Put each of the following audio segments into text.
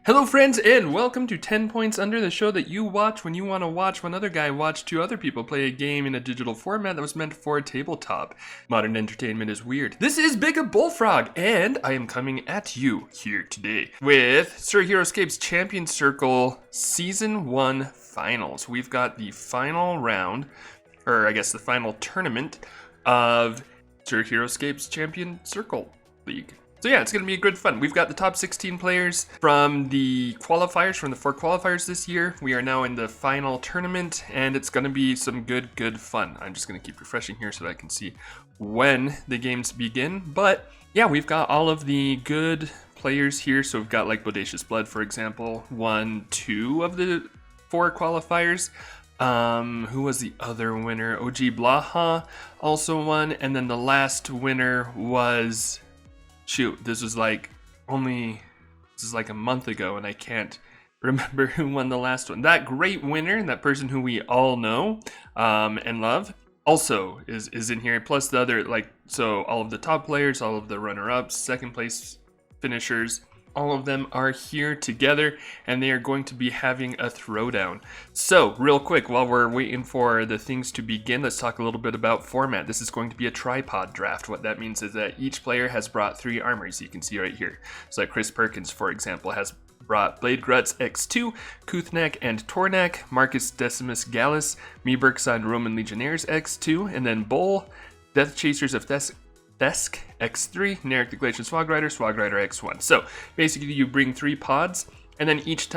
Hello friends and welcome to 10 Points Under, the show that you watch when you want to watch one other guy watch two other people play a game in a digital format that was meant for a tabletop. Modern entertainment is weird. This is Big Bullfrog and I am coming at you here today with Sir Heroscape's Champion Circle Season 1 Finals. We've got the final round, or I guess the final tournament of Sir Heroscape's Champion Circle League. So yeah, it's going to be good fun. We've got the top 16 players from the qualifiers, from the 4 qualifiers this year. We are now in the final tournament, and it's going to be some good fun. I'm just going to keep refreshing here so that I can see when the games begin. But yeah, we've got all of the good players here. So we've got like BodaciousBlood, for example, won 2 of the 4 qualifiers. Who was the other winner? OG Blaha also won, and then the last winner was... Shoot, this was like a month ago and I can't remember who won the last one. That great winner, that person who we all know and love, also is in here. Plus the other, so all of the top players, all of the runner-ups, second place finishers, all of them are here together and they are going to be having a throwdown. So real quick, while we're waiting for the things to begin, let's talk a little bit about format. This is going to be a tripod draft. What that means is that each player has brought 3 armors. You can see right here. So like Chris Perkins, for example, has brought Blade Gruts X2, Kuthnak and Tornak, Marcus Decimus Gallus, Meebergside Roman Legionnaires X2, and then Bull, Death Chasers of Thesk X3, Narek the Glacian Swagrider X1. So basically you bring 3 pods, and then each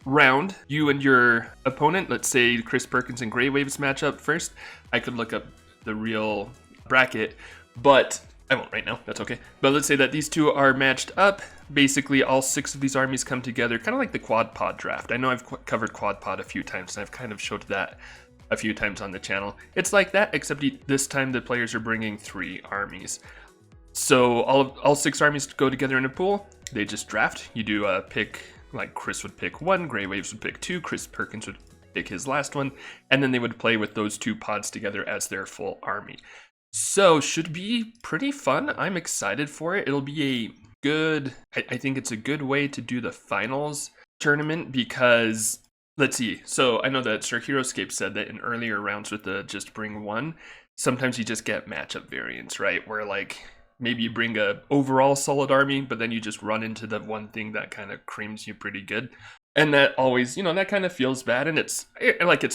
round, you and your opponent, let's say Chris Perkins and Grey Waves match up first. I could look up the real bracket, but I won't right now, that's okay. But let's say that these two are matched up. Basically all 6 of these armies come together, kind of like the quad pod draft. I know I've covered quad pod a few times, and I've kind of showed that a few times on the channel. It's like that, except this time the players are bringing 3 armies. So all 6 armies go together in a pool. They just draft. You do a pick, like Chris would pick 1, Grey Waves would pick 2, Chris Perkins would pick his last one, and then they would play with those 2 pods together as their full army. So should be pretty fun. I'm excited for it. It'll be a good, I think it's a good way to do the finals tournament because let's see. So I know that Sir Heroscape said that in earlier rounds with the just bring 1, sometimes you just get matchup variants, right? Where like maybe you bring a overall solid army, but then you just run into the one thing that kind of creams you pretty good. And that always, that kind of feels bad, and it's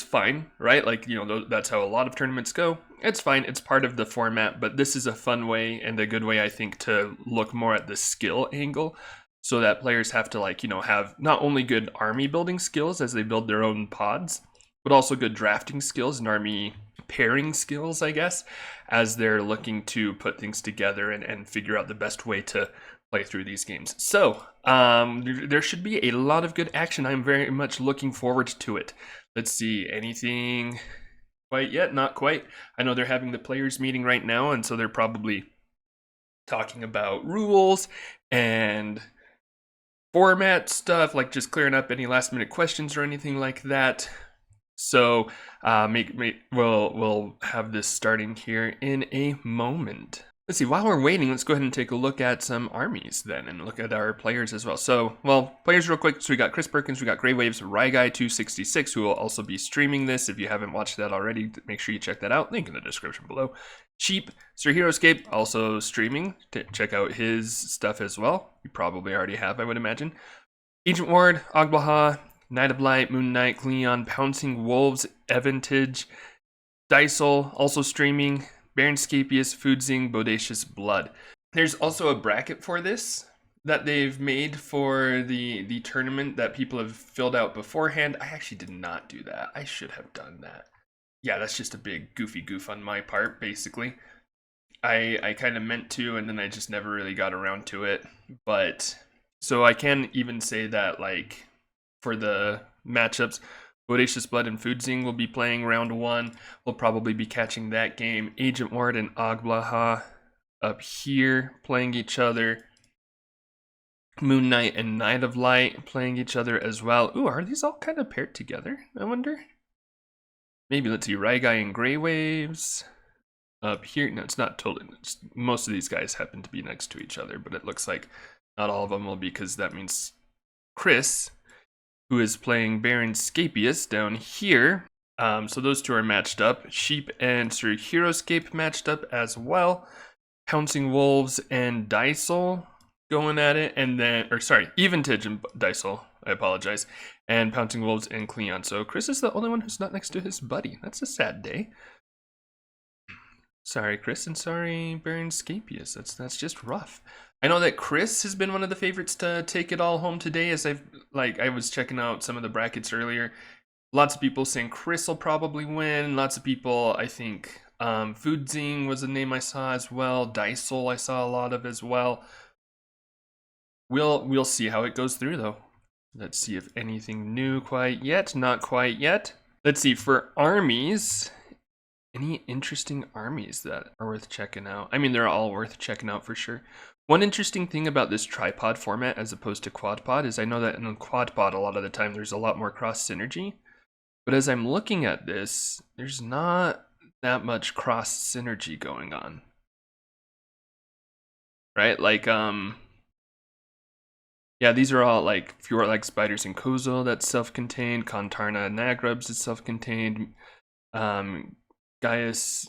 fine, right? Like, that's how a lot of tournaments go. It's fine, it's part of the format, but this is a fun way and a good way, I think, to look more at the skill angle. So that players have to have not only good army building skills as they build their own pods, but also good drafting skills and army pairing skills, I guess, as they're looking to put things together and figure out the best way to play through these games. So there should be a lot of good action. I'm very much looking forward to it. Let's see, anything quite yet? Not quite. I know they're having the players meeting right now, and so they're probably talking about rules and format stuff, like just clearing up any last minute questions or anything like that. So we'll have this starting here in a moment. Let's see, while we're waiting, let's go ahead and take a look at some armies then and look at our players as well. So, players real quick. So we got Chris Perkins, we got Grey Waves, Ryguy266, who will also be streaming this. If you haven't watched that already, make sure you check that out. Link in the description below. Sheep, Sir Heroscape, also streaming. Check out his stuff as well. You probably already have, I would imagine. Agent Ward, Ogbaha, Knight of Light, Moon Knight, Cleon, Pouncing Wolves, Evantage, Dysel, also streaming. Baron-Scapius, Foodzing, BodaciousBlood. There's also a bracket for this that they've made for the tournament that people have filled out beforehand. I actually did not do that. I should have done that. Yeah, that's just a big goofy goof on my part, basically. I kind of meant to, and then I just never really got around to it. But, so I can even say that, like, for the matchups, BodaciousBlood and Foodzing will be playing round 1. We'll probably be catching that game. Agent Ward and Ogbaha up here playing each other. Moon Knight and Knight of Light playing each other as well. Ooh, are these all kind of paired together, I wonder? Maybe, let's see, Ryguy and Grey Waves. Up here, no, it's not totally, most of these guys happen to be next to each other, but it looks like not all of them will be, because that means Chris, who is playing Baron Scapius down here. So those two are matched up. Sheep and Sir Heroscape matched up as well. Pouncing Wolves and Dysel going at it, and then, or sorry, Eventage and Dysel, I apologize, and Pouncing Wolves and Cleon. So Chris is the only one who's not next to his buddy. That's a sad day. Sorry, Chris, and sorry, Baron Scapius. That's just rough. I know that Chris has been one of the favorites to take it all home today, as I was checking out some of the brackets earlier. Lots of people saying Chris will probably win. Lots of people, I think, Foodzing was a name I saw as well. Dysel I saw a lot of as well. We'll see how it goes through though. Let's see if anything new quite yet. Not quite yet. Let's see, for armies, any interesting armies that are worth checking out? I mean, they're all worth checking out for sure. One interesting thing about this tripod format as opposed to quadpod is I know that in quadpod a lot of the time there's a lot more cross synergy. But as I'm looking at this, there's not that much cross synergy going on. Right? Like, yeah, these are all like, if you are like Spiders and Kozo, that's self-contained. Kontarna Nagrubs is self-contained. Gaius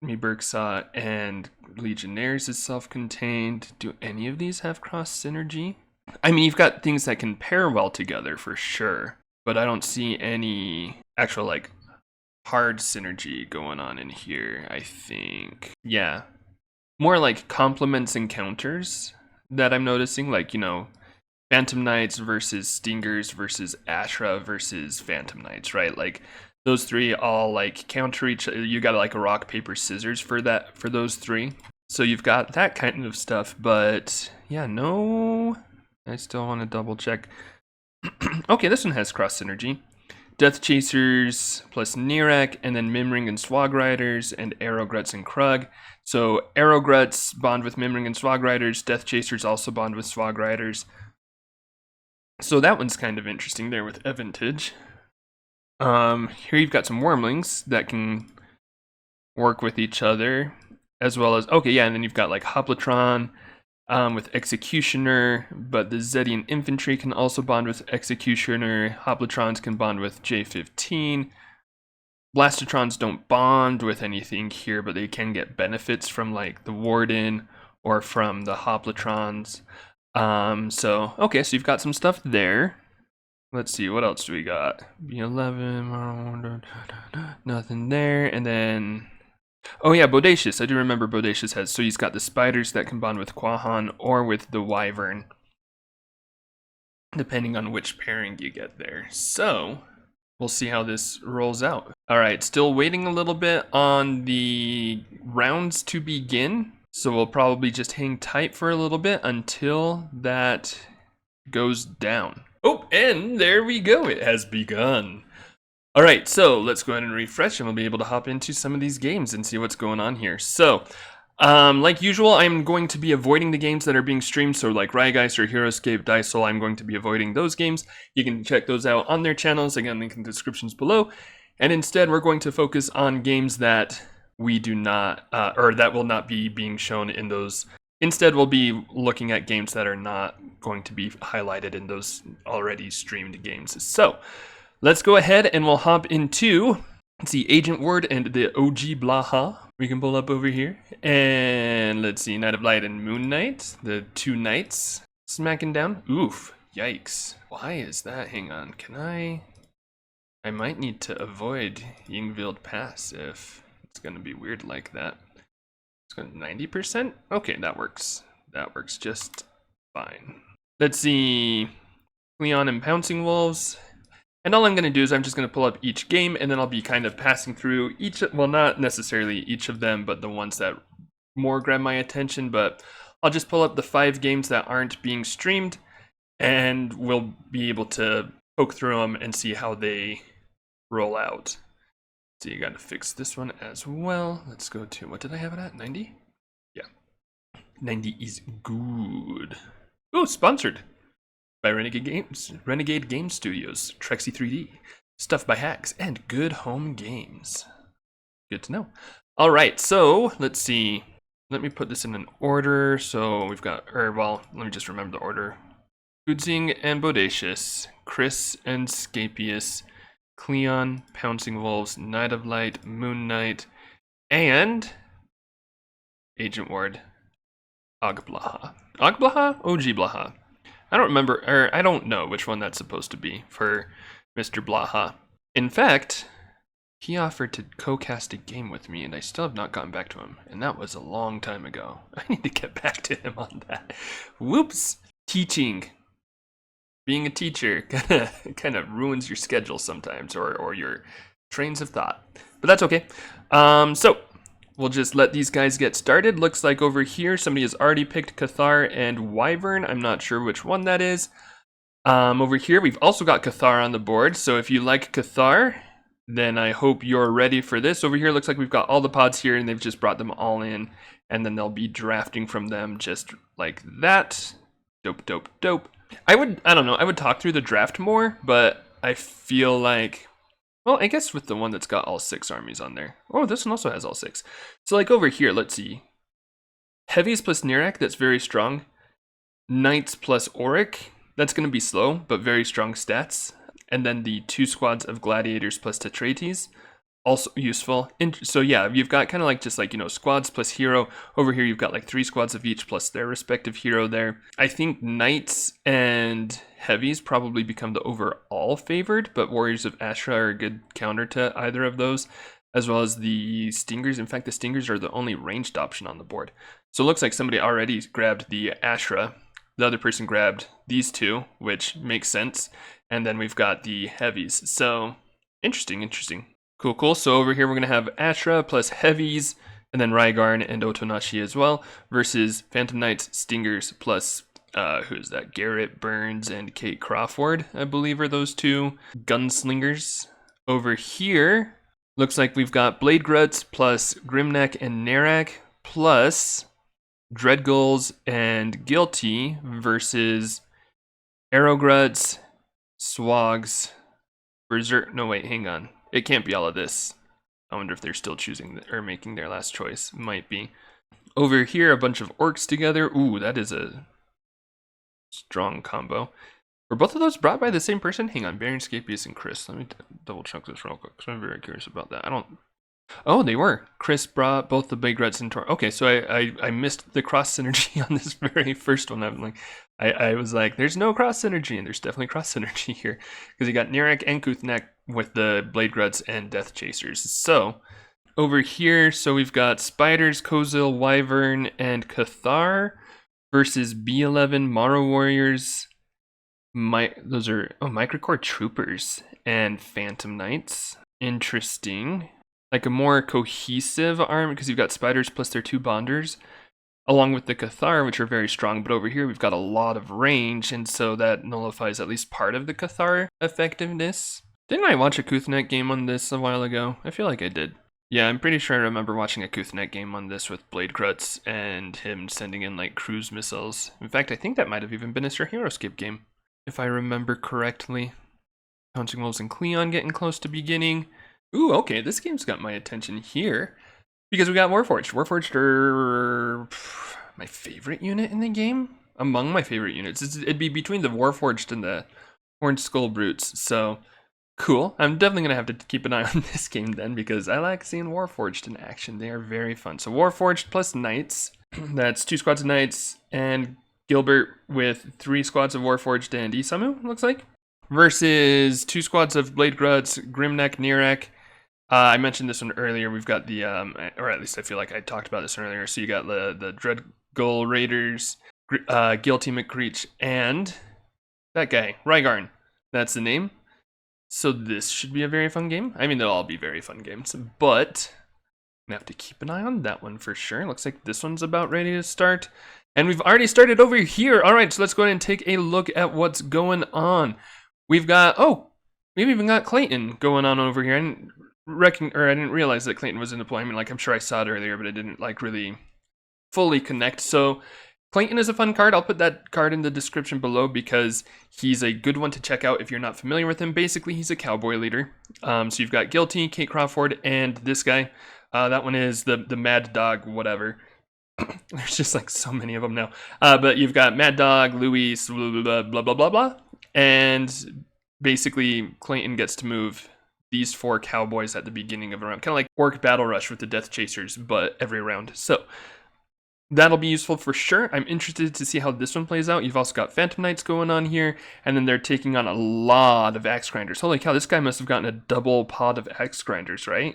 Mibergsa and Legionnaires is self-contained. Do any of these have cross synergy? I mean, you've got things that can pair well together for sure, but I don't see any actual like hard synergy going on in here, I think. Yeah, more like complements and counters that I'm noticing, like, you know, Phantom Knights versus Stingers versus Ashra versus Phantom Knights, right? Like those three all like counter each other. You got like a rock, paper, scissors for that, for those three. So you've got that kind of stuff, but yeah, no, I still want to double check. Okay, this one has cross synergy. Death Chasers plus Nirak, and then Mimring and Swag Riders, and Arrowgruts and Krug. So Arrowgruts bond with Mimring and Swag Riders. Death Chasers also bond with Swag Riders. So that one's kind of interesting there with Eventage. Here you've got some Wormlings that can work with each other, as well as, okay, yeah, and then you've got like Hoplitron with Executioner, but the Zedian Infantry can also bond with Executioner. Hoplotrons can bond with J15. Blastotrons don't bond with anything here, but they can get benefits from like the Warden or from the Hoplotrons. So, okay, so you've got some stuff there. Let's see, what else do we got? B11, nothing there, and then, oh yeah, Bodacious. I do remember Bodacious has, so he's got the Spiders that can bond with Quahan or with the Wyvern, depending on which pairing you get there. So, we'll see how this rolls out. All right, still waiting a little bit on the rounds to begin. So we'll probably just hang tight for a little bit until that goes down. Oh, and there we go. It has begun. All right, so let's go ahead and refresh and we'll be able to hop into some of these games and see what's going on here. So, like usual, I'm going to be avoiding the games that are being streamed. So like Rygeist or Heroscape, Dysel, I'm going to be avoiding those games. You can check those out on their channels. Again, link in the descriptions below. And instead, we're going to focus on games that we do not, or that will not be being shown in those. Instead, we'll be looking at games that are not going to be highlighted in those already streamed games. So, let's go ahead and we'll hop into, let's see, Agent Ward and the OG Blaha. We can pull up over here. And let's see, Night of Light and Moon Knight, the two knights smacking down. Oof, yikes. Why is that? Hang on, can I might need to avoid Yingvild Pass if it's gonna be weird like that. It's going to 90%? Okay, that works. That works just fine. Let's see, Leon and Pouncing Wolves. And all I'm going to do is I'm just going to pull up each game, and then I'll be kind of passing through each, well, not necessarily each of them, but the ones that more grab my attention. But I'll just pull up the 5 games that aren't being streamed, and we'll be able to poke through them and see how they roll out. So you got to fix this one as well. Let's go to, what did I have it at? 90? Yeah. 90 is good. Oh, sponsored by Renegade Game Studios, Trexie 3D, Stuff by Hacks, and Good Home Games. Good to know. All right, so let's see. Let me put this in an order. So we've got, or well, let me just remember the order. Udzing and Bodacious, Chris and Scapius, Cleon, Pouncing Wolves, Knight of Light, Moon Knight, and Agent Ward, Ogblaha. Ogblaha? Ojiblaha. I don't remember, or I don't know which one that's supposed to be for Mr. Blaha. In fact, he offered to co-cast a game with me, and I still have not gotten back to him. And that was a long time ago. I need to get back to him on that. Whoops. Teaching. Being a teacher kind of ruins your schedule sometimes, or your trains of thought. But that's okay. So we'll just let these guys get started. Looks like over here somebody has already picked Cathar and Wyvern. I'm not sure which one that is. Over here we've also got Cathar on the board. So if you like Cathar, then I hope you're ready for this. Over here looks like we've got all the pods here, and they've just brought them all in, and then they'll be drafting from them just like that. Dope, dope, dope. I don't know, I would talk through the draft more, but I feel like, well, I guess with the one that's got all 6 armies on there. Oh, this one also has all 6. So like over here, let's see. Heavies plus Nirak, that's very strong. Knights plus Auric, that's going to be slow, but very strong stats. And then the 2 squads of Gladiators plus Tetrates, also useful. So yeah, you've got kind of like just like, you know, squads plus hero. Over here you've got like 3 squads of each plus their respective hero there. I think Knights and Heavies probably become the overall favored, but Warriors of Ashra are a good counter to either of those, as well as the Stingers. In fact, the Stingers are the only ranged option on the board. So it looks like somebody already grabbed the Ashra. The other person grabbed these 2, which makes sense. And then we've got the Heavies. So interesting, interesting. Cool, cool. So over here we're going to have Ashra plus Heavies, and then Rygarn and Otonashi as well, versus Phantom Knights, Stingers plus, who's that? Garrett Burns and Kate Crawford, I believe are those 2 gunslingers. Over here, looks like we've got Blade Gruts plus Grimneck and Narak plus Dreadgulls and Guilty versus Arrowgruts, Swags, Berserk. No, wait, hang on. It can't be all of this. I wonder if they're still choosing or making their last choice. Might be. Over here, a bunch of orcs together. Ooh, that is a strong combo. Were both of those brought by the same person? Hang on, Baron, Scapius, and Chris. Let me double check this real quick, because I'm very curious about that. Oh, they were. Chris brought both the Big Reds and Tor. Okay, so I missed the cross synergy on this very first one. I'm like, I was like, there's no cross synergy, and there's definitely cross synergy here, because you got Nirak and Kuthnek with the Blade Gruts and Death Chasers. So over here, so we've got Spiders, Kozil, Wyvern, and Cathar versus B11 Morrow Warriors. Those are Microcore Troopers and Phantom Knights. Interesting. Like a more cohesive army, because you've got Spiders plus their 2 Bonders, along with the Cathar, which are very strong. But over here we've got a lot of range, and so that nullifies at least part of the Cathar effectiveness. Didn't I watch a Kuthnek game on this a while ago? I feel like I did. Yeah, I'm pretty sure I remember watching a Kuthnek game on this with Blade Gruts and him sending in like cruise missiles. In fact, I think that might have even been a Sir Heroscape game, if I remember correctly. Pouncing Wolves and Cleon getting close to beginning. Ooh, okay, this game's got my attention here, because we got Warforged. Warforged are my favorite unit in the game. Among my favorite units. It'd be between the Warforged and the Horned Skull Brutes, so cool. I'm definitely going to have to keep an eye on this game then, because I like seeing Warforged in action. They are very fun. So Warforged plus Knights, that's 2 squads of Knights, and Gilbert with 3 squads of Warforged and Isamu, looks like, versus 2 squads of Blade Gruts, Grimneck, Nirak. I mentioned this one earlier. We've got the, or at least I feel like I talked about this earlier. So you got the Dreadgull Raiders, Guilty McCreech, and that guy, Rygarn. That's the name. So this should be a very fun game. I mean, they'll all be very fun games, but I'm gonna have to keep an eye on that one for sure. Looks like this one's about ready to start. And we've already started over here. All right, so let's go ahead and take a look at what's going on. We've got, we've even got Clayton going on over here. I didn't realize that Clayton was in deployment. Like, I'm sure I saw it earlier, but I didn't like really fully connect. So Clayton is a fun card. I'll put that card in the description below because he's a good one to check out if you're not familiar with him. Basically, he's a cowboy leader. So you've got Guilty, Kate Crawford, and this guy. That one is the Mad Dog, whatever. There's just like so many of them now. But you've got Mad Dog, Luis, blah, blah, blah, blah, blah, blah. And basically, Clayton gets to move these 4 cowboys at the beginning of a round. Kind of like Orc Battle Rush with the Death Chasers, but every round. So that'll be useful for sure. I'm interested to see how this one plays out. You've also got Phantom Knights going on here, and then they're taking on a lot of Axe Grinders. Holy cow, this guy must have gotten a double pod of Axe Grinders, right?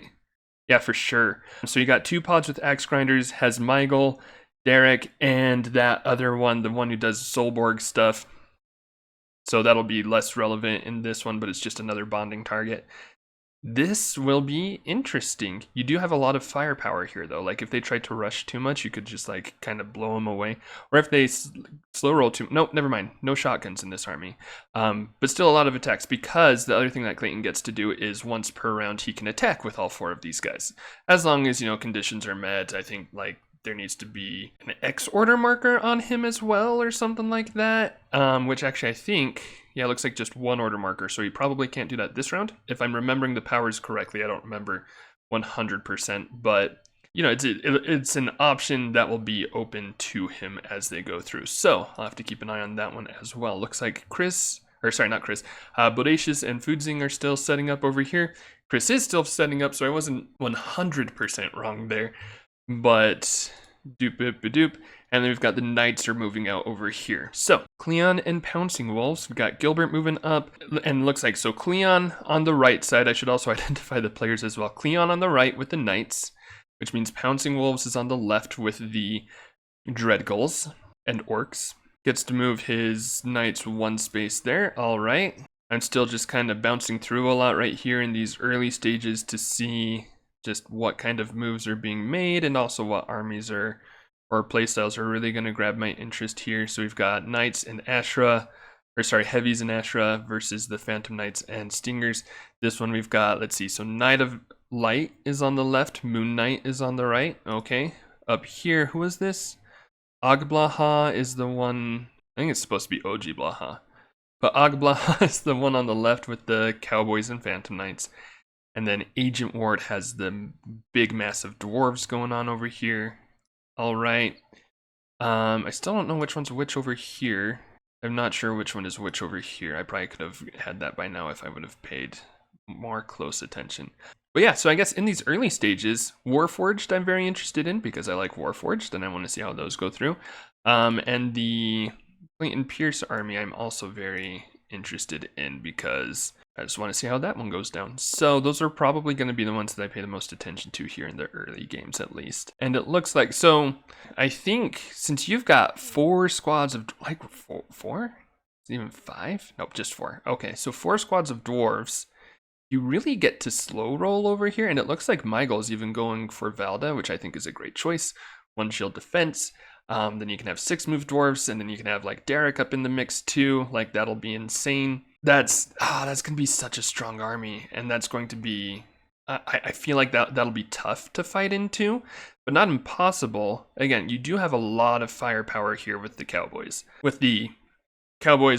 Yeah, for sure. So you got 2 pods with Axe Grinders, has Michael, Derek, and that other one, the one who does Solborg stuff. So that'll be less relevant in this one, but it's just another bonding target. This will be interesting. You do have a lot of firepower here, though. Like, if they try to rush too much, you could just, like, kind of blow them away. Or if they slow roll too... Nope, never mind. No shotguns in this army. But still a lot of attacks, because the other thing that Clayton gets to do is once per round, he can attack with all 4 of these guys. As long as, you know, conditions are met. I think, like, there needs to be an X order marker on him as well, or something like that. Which actually, I think... Yeah, it looks like just 1 order marker, so he probably can't do that this round. If I'm remembering the powers correctly, I don't remember 100%, but, you know, it's an option that will be open to him as they go through. So, I'll have to keep an eye on that one as well. Looks like Bodacious and Foodzing are still setting up over here. Chris is still setting up, so I wasn't 100% wrong there, but doop. And then we've got the Knights are moving out over here. So, Cleon and Pouncing Wolves. We've got Gilbert moving up. And it looks like, so Cleon on the right side. I should also identify the players as well. Cleon on the right with the Knights, which means Pouncing Wolves is on the left with the Dreadgulls and Orcs. Gets to move his Knights 1 space there. All right. I'm still just kind of bouncing through a lot right here in these early stages to see just what kind of moves are being made and also what armies or playstyles are really going to grab my interest here. So we've got Knights and Ashra, Heavies and Ashra versus the Phantom Knights and Stingers. This one we've got, let's see, so Knight of Light is on the left, Moon Knight is on the right. Okay, up here, who is this? Ogblaha is the one, I think it's supposed to be OG Blaha. But Ogblaha is the one on the left with the Cowboys and Phantom Knights. And then Agent Ward has the big massive dwarves going on over here. All right. I still don't know which one's which over here. I'm not sure which one is which over here. I probably could have had that by now if I would have paid more close attention. But yeah, so I guess in these early stages, Warforged I'm very interested in because I like Warforged and I want to see how those go through. And the Clayton Pierce army I'm also very interested in because I just want to see how that one goes down. So those are probably going to be the ones that I pay the most attention to here in the early games at least. And it looks like, so I think since you've got 4 squads of, like 4? Even 5? Nope, just 4. Okay, so 4 squads of dwarves. You really get to slow roll over here. And it looks like Michael's even going for Valda, which I think is a great choice. 1 shield defense. Then you can have 6 move dwarves, and then you can have like Derek up in the mix too. Like that'll be insane. That's gonna be such a strong army, and that's going to be. I feel like that'll be tough to fight into, but not impossible. Again, you do have a lot of firepower here with the Cowboys,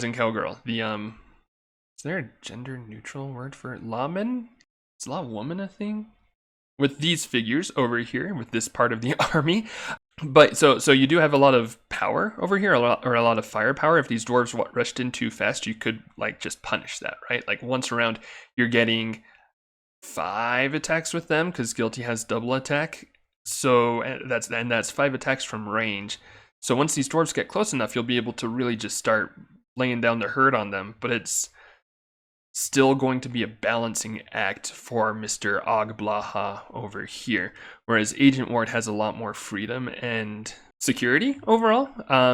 and Cowgirl. Is there a gender neutral word for it? Lawmen? Is Lawwoman a thing? With these figures over here, with this part of the army. But so you do have a lot of power over here, a lot of firepower. If these dwarves rushed in too fast, you could like just punish that, right? Like once around, you're getting 5 attacks with them because Guilty has double attack. So that's 5 attacks from range. So once these dwarves get close enough, you'll be able to really just start laying down the herd on them. But it's still going to be a balancing act for Mr. Ogblaha over here. Whereas Agent Ward has a lot more freedom and security overall,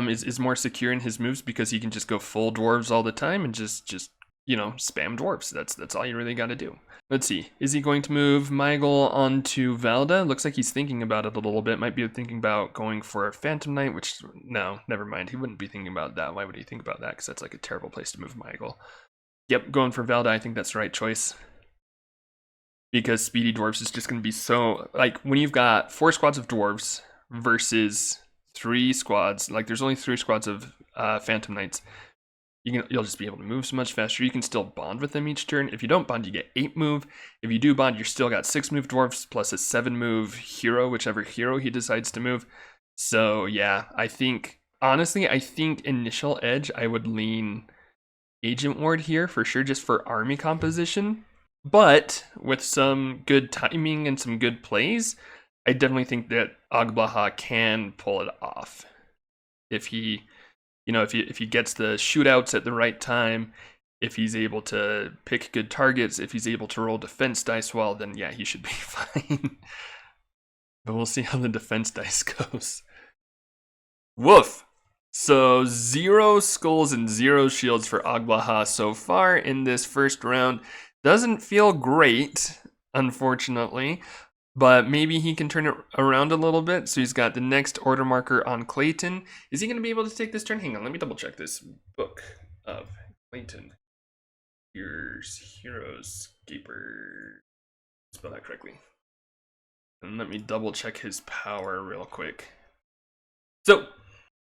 is more secure in his moves because he can just go full dwarves all the time and just spam dwarves. That's all you really got to do. Let's see. Is he going to move Michael onto Valda? Looks like he's thinking about it a little bit. Might be thinking about going for a Phantom Knight, which, no, never mind. He wouldn't be thinking about that. Why would he think about that? Because that's like a terrible place to move Michael. Yep, going for Valda, I think that's the right choice. Because Speedy Dwarves is just going to be so... Like, when you've got 4 squads of Dwarves versus 3 squads... Like, there's only 3 squads of Phantom Knights. You'll just be able to move so much faster. You can still bond with them each turn. If you don't bond, you get 8 move. If you do bond, you're still got 6 move Dwarves plus a 7 move hero, whichever hero he decides to move. So yeah, I think honestly, I think initial edge I would lean Agent Ward here for sure, just for army composition. But with some good timing and some good plays, I definitely think that Agbaha can pull it off if he, if he gets the shootouts at the right time, if he's able to pick good targets, if he's able to roll defense dice well, then yeah, he should be fine. But we'll see how the defense dice goes. Woof. So 0 skulls and 0 shields for Agbaha so far in this first round. Doesn't feel great, unfortunately, but maybe he can turn it around a little bit. So he's got the next order marker on Clayton. Is he going to be able to take this turn? Hang on, let me double check this book of Clayton. Here's Heroscape. Spell that correctly. And let me double check his power real quick. So,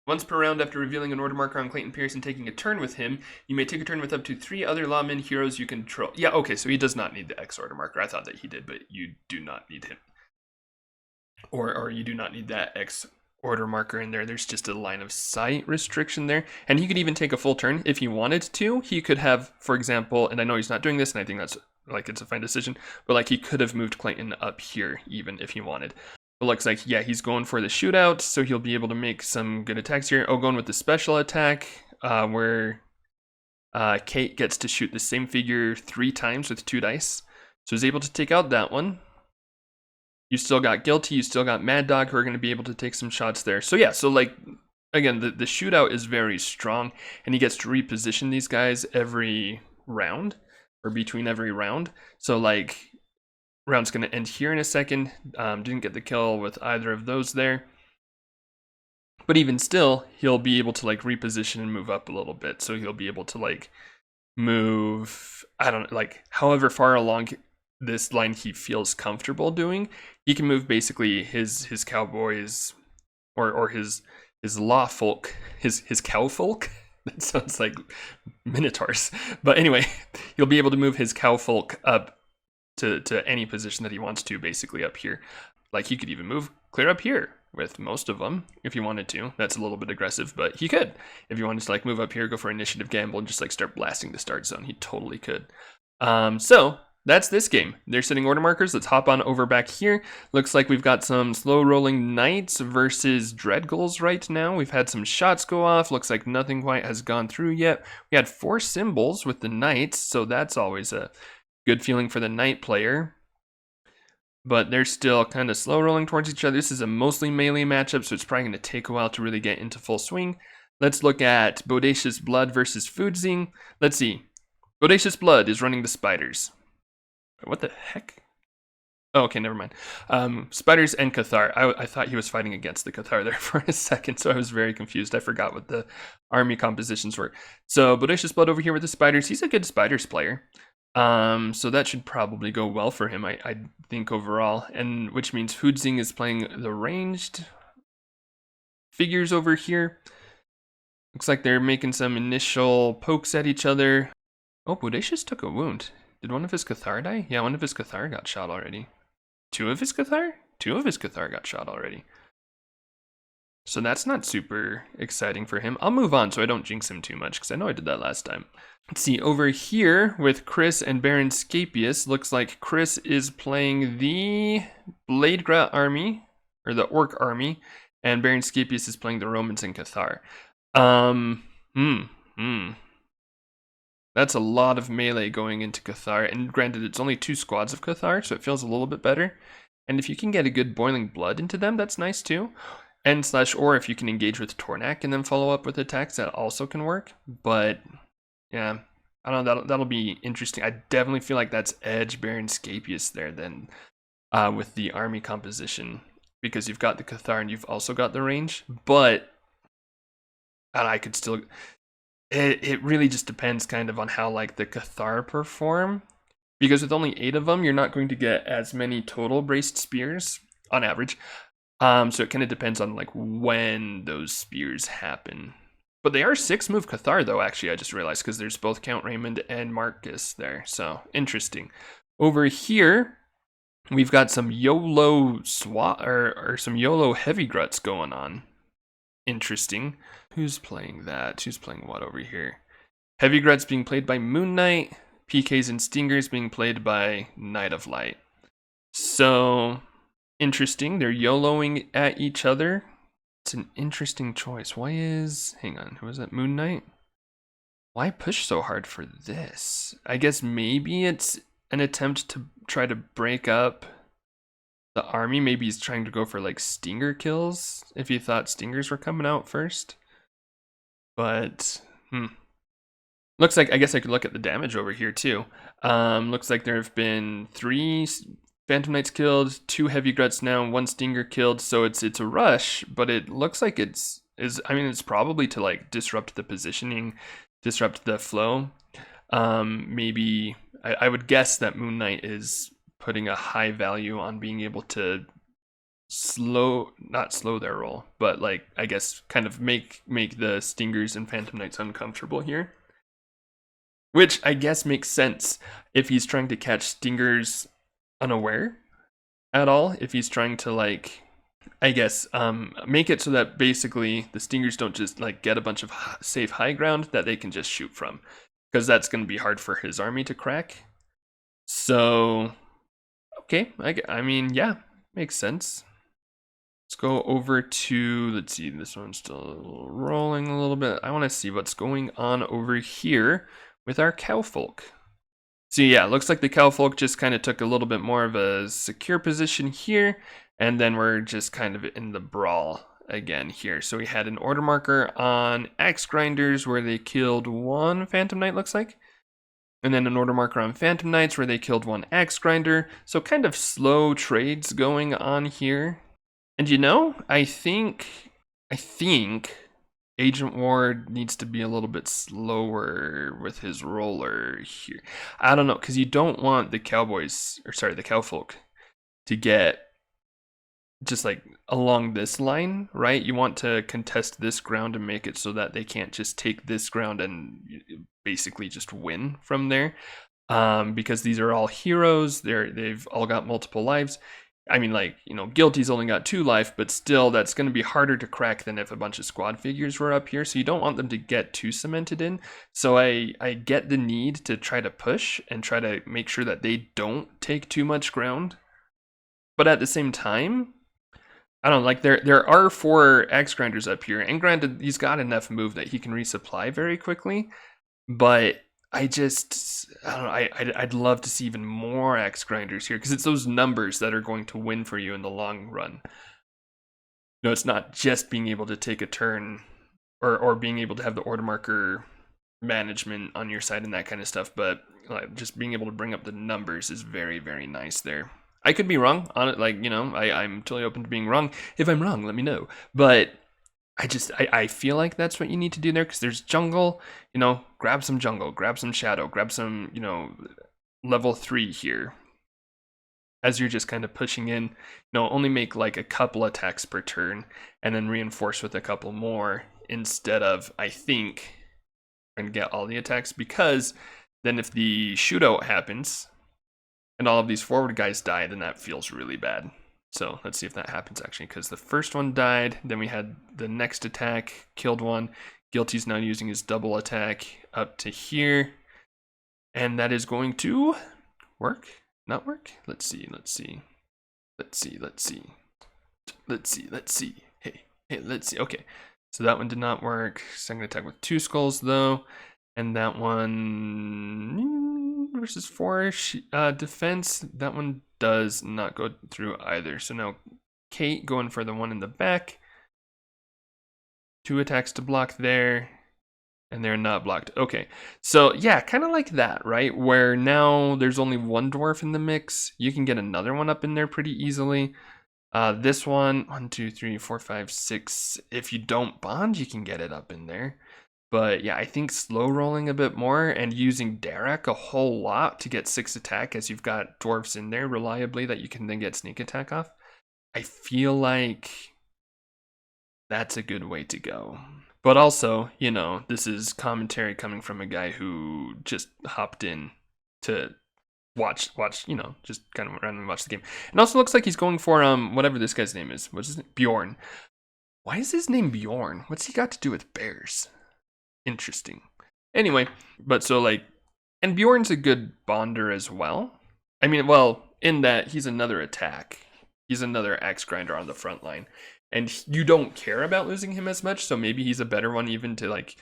once per round after revealing an order marker on Clayton Pierce and taking a turn with him, you may take a turn with up to 3 other lawmen heroes you control. Yeah, okay, so he does not need the X order marker. I thought that he did, but you do not need him. Or you do not need that X order marker in there. There's just a line of sight restriction there. And he could even take a full turn if he wanted to. He could have, for example, and I know he's not doing this, and I think that's like it's a fine decision, but like he could have moved Clayton up here even if he wanted. It looks like, yeah, he's going for the shootout, so he'll be able to make some good attacks here. Oh, going with the special attack, where Kate gets to shoot the same figure 3 times with 2 dice. So he's able to take out that one. You still got Guilty, you still got Mad Dog, who are going to be able to take some shots there. So yeah, so like, again, the shootout is very strong, and he gets to reposition these guys every round, or between every round. So like, round's going to end here in a second. Didn't get the kill with either of those there. But even still, he'll be able to like reposition and move up a little bit. So he'll be able to like move, I don't know, like however far along this line he feels comfortable doing. He can move basically his cowboys or his lawfolk, his cowfolk. That sounds like minotaurs. But anyway, he'll be able to move his cowfolk up to any position that he wants to, basically up here. Like he could even move clear up here with most of them if he wanted to. That's a little bit aggressive, but he could. If he wanted to like move up here, go for initiative gamble and just like start blasting the start zone, he totally could. So that's this game. They're setting order markers. Let's hop on over back here. Looks like we've got some slow rolling knights versus dreadgulls right now. We've had some shots go off. Looks like nothing quite has gone through yet. We had 4 symbols with the knights, so that's always a good feeling for the knight player. But they're still kind of slow rolling towards each other. This is a mostly melee matchup, so it's probably going to take a while to really get into full swing. Let's look at BodaciousBlood versus Foodzing. Let's see. BodaciousBlood is running the spiders. What the heck? Oh, okay, never mind. Spiders and Cathar. I thought he was fighting against the Cathar there for a second, so I was very confused. I forgot what the army compositions were. So BodaciousBlood over here with the spiders. He's a good spiders player. So that should probably go well for him, I think, overall. And which means Foodzing is playing the ranged figures over here. Looks like they're making some initial pokes at each other. Oh, Bodacious took a wound. Did one of his Cathar die? Yeah, one of his Cathar got shot already. 2 of his Cathar? 2 of his Cathar got shot already. So that's not super exciting for him. I'll move on so I don't jinx him too much, because I know I did that last time. Let's see, over here with Chris and Baron Scapius, looks like Chris is playing the Bladegra army, or the Orc army, and Baron Scapius is playing the Romans and Cathar. That's a lot of melee going into Cathar, and granted, it's only 2 squads of Cathar, so it feels a little bit better. And if you can get a good boiling blood into them, that's nice too. Or if you can engage with Tornak and then follow up with attacks, that also can work. But yeah, I don't know, that'll be interesting. I definitely feel like that's edge Baron Scapius there then with the army composition, because you've got the Cathar and you've also got the range. But and I could still, it really just depends kind of on how like the Cathar perform, because with only 8 of them, you're not going to get as many total braced spears on average. So it kind of depends on like when those spears happen. But they are 6-move Cathar though, actually, I just realized, because there's both Count Raymond and Marcus there. So interesting. Over here, we've got some YOLO SWAT or some YOLO heavy gruts going on. Interesting. Who's playing that? Who's playing what over here? Heavy gruts being played by Moon Knight. PKs and Stingers being played by Knight of Light. So interesting. They're YOLOing at each other. It's an interesting choice. Why is... Hang on. Who was that? Moon Knight? Why push so hard for this? I guess maybe it's an attempt to try to break up the army. Maybe he's trying to go for like Stinger kills if he thought Stingers were coming out first. But, looks like, I guess I could look at the damage over here too. Looks like there have been 3 Phantom Knights killed, 2 Heavy Gruts now, 1 Stinger killed. So it's a rush, but it looks like it's probably to like disrupt the positioning, disrupt the flow. Maybe I would guess that Moon Knight is putting a high value on being able to not slow their roll, but like I guess kind of make the Stingers and Phantom Knights uncomfortable here. Which I guess makes sense if he's trying to catch Stingers unaware at all. If he's trying to like, I guess, make it so that basically the Stingers don't just like get a bunch of safe high ground that they can just shoot from, because that's going to be hard for his army to crack. So, okay, I mean, yeah, makes sense. Let's go over to, let's see, this one's still rolling a little bit. I want to see what's going on over here with our Cowfolk. So yeah, it looks like the Cowfolk just kind of took a little bit more of a secure position here, and then we're just kind of in the brawl again here. So we had an order marker on Axe Grinders where they killed 1 Phantom Knight, looks like. And then an order marker on Phantom Knights where they killed 1 Axe Grinder. So kind of slow trades going on here. And you know, I think Agent Ward needs to be a little bit slower with his roller here. I don't know, because you don't want the Cowfolk to get just like along this line, right? You want to contest this ground and make it so that they can't just take this ground and basically just win from there. Because these are all heroes, they've all got multiple lives. I mean, like, you know, Guilty's only got 2 life, but still, that's going to be harder to crack than if a bunch of squad figures were up here. So you don't want them to get too cemented in. So I get the need to try to push and try to make sure that they don't take too much ground. But at the same time, I don't know, like there are 4 Axe Grinders up here, and granted, he's got enough move that he can resupply very quickly. But I don't know, I'd love to see even more Axe Grinders here, because it's those numbers that are going to win for you in the long run. No, it's not just being able to take a turn or being able to have the order marker management on your side and that kind of stuff, but just being able to bring up the numbers is very, very nice there. I could be wrong on it, like, you know, I'm totally open to being wrong. If I'm wrong, let me know. But I feel like that's what you need to do there, because there's jungle, you know, grab some jungle, grab some shadow, grab some, you know, level 3 here. As you're just kind of pushing in, you know, only make like a couple attacks per turn and then reinforce with a couple more instead of, I think, and get all the attacks, because then if the shootout happens and all of these forward guys die, then that feels really bad. So let's see if that happens actually, because the first one died, then we had the next attack, killed 1. Guilty's now using his double attack up to here. And that is going to work? Not work? Let's see. Hey, let's see. Okay, so that one did not work. Second attack with 2 skulls though. And that one versus 4 defense, that one does not go through either. So now Kate going for the one in the back. 2 attacks to block there, and they're not blocked. Okay, so yeah, kind of like that, right? Where now there's only 1 dwarf in the mix. You can get another one up in there pretty easily. This one, 1, 2, 3, 4, 5, 6. If you don't bond, you can get it up in there. But yeah, I think slow rolling a bit more and using Derek a whole lot to get 6 attack, as you've got dwarfs in there reliably that you can then get sneak attack off. I feel like that's a good way to go. But also, you know, this is commentary coming from a guy who just hopped in to watch, you know, just kind of randomly watch the game. It also looks like he's going for whatever this guy's name is. What's his name? Bjorn. Why is his name Bjorn? What's he got to do with bears? Interesting. Anyway, but so like, and Bjorn's a good bonder as well. I mean, well, in that he's another attack. He's another axe grinder on the front line. And you don't care about losing him as much, so maybe he's a better one even to like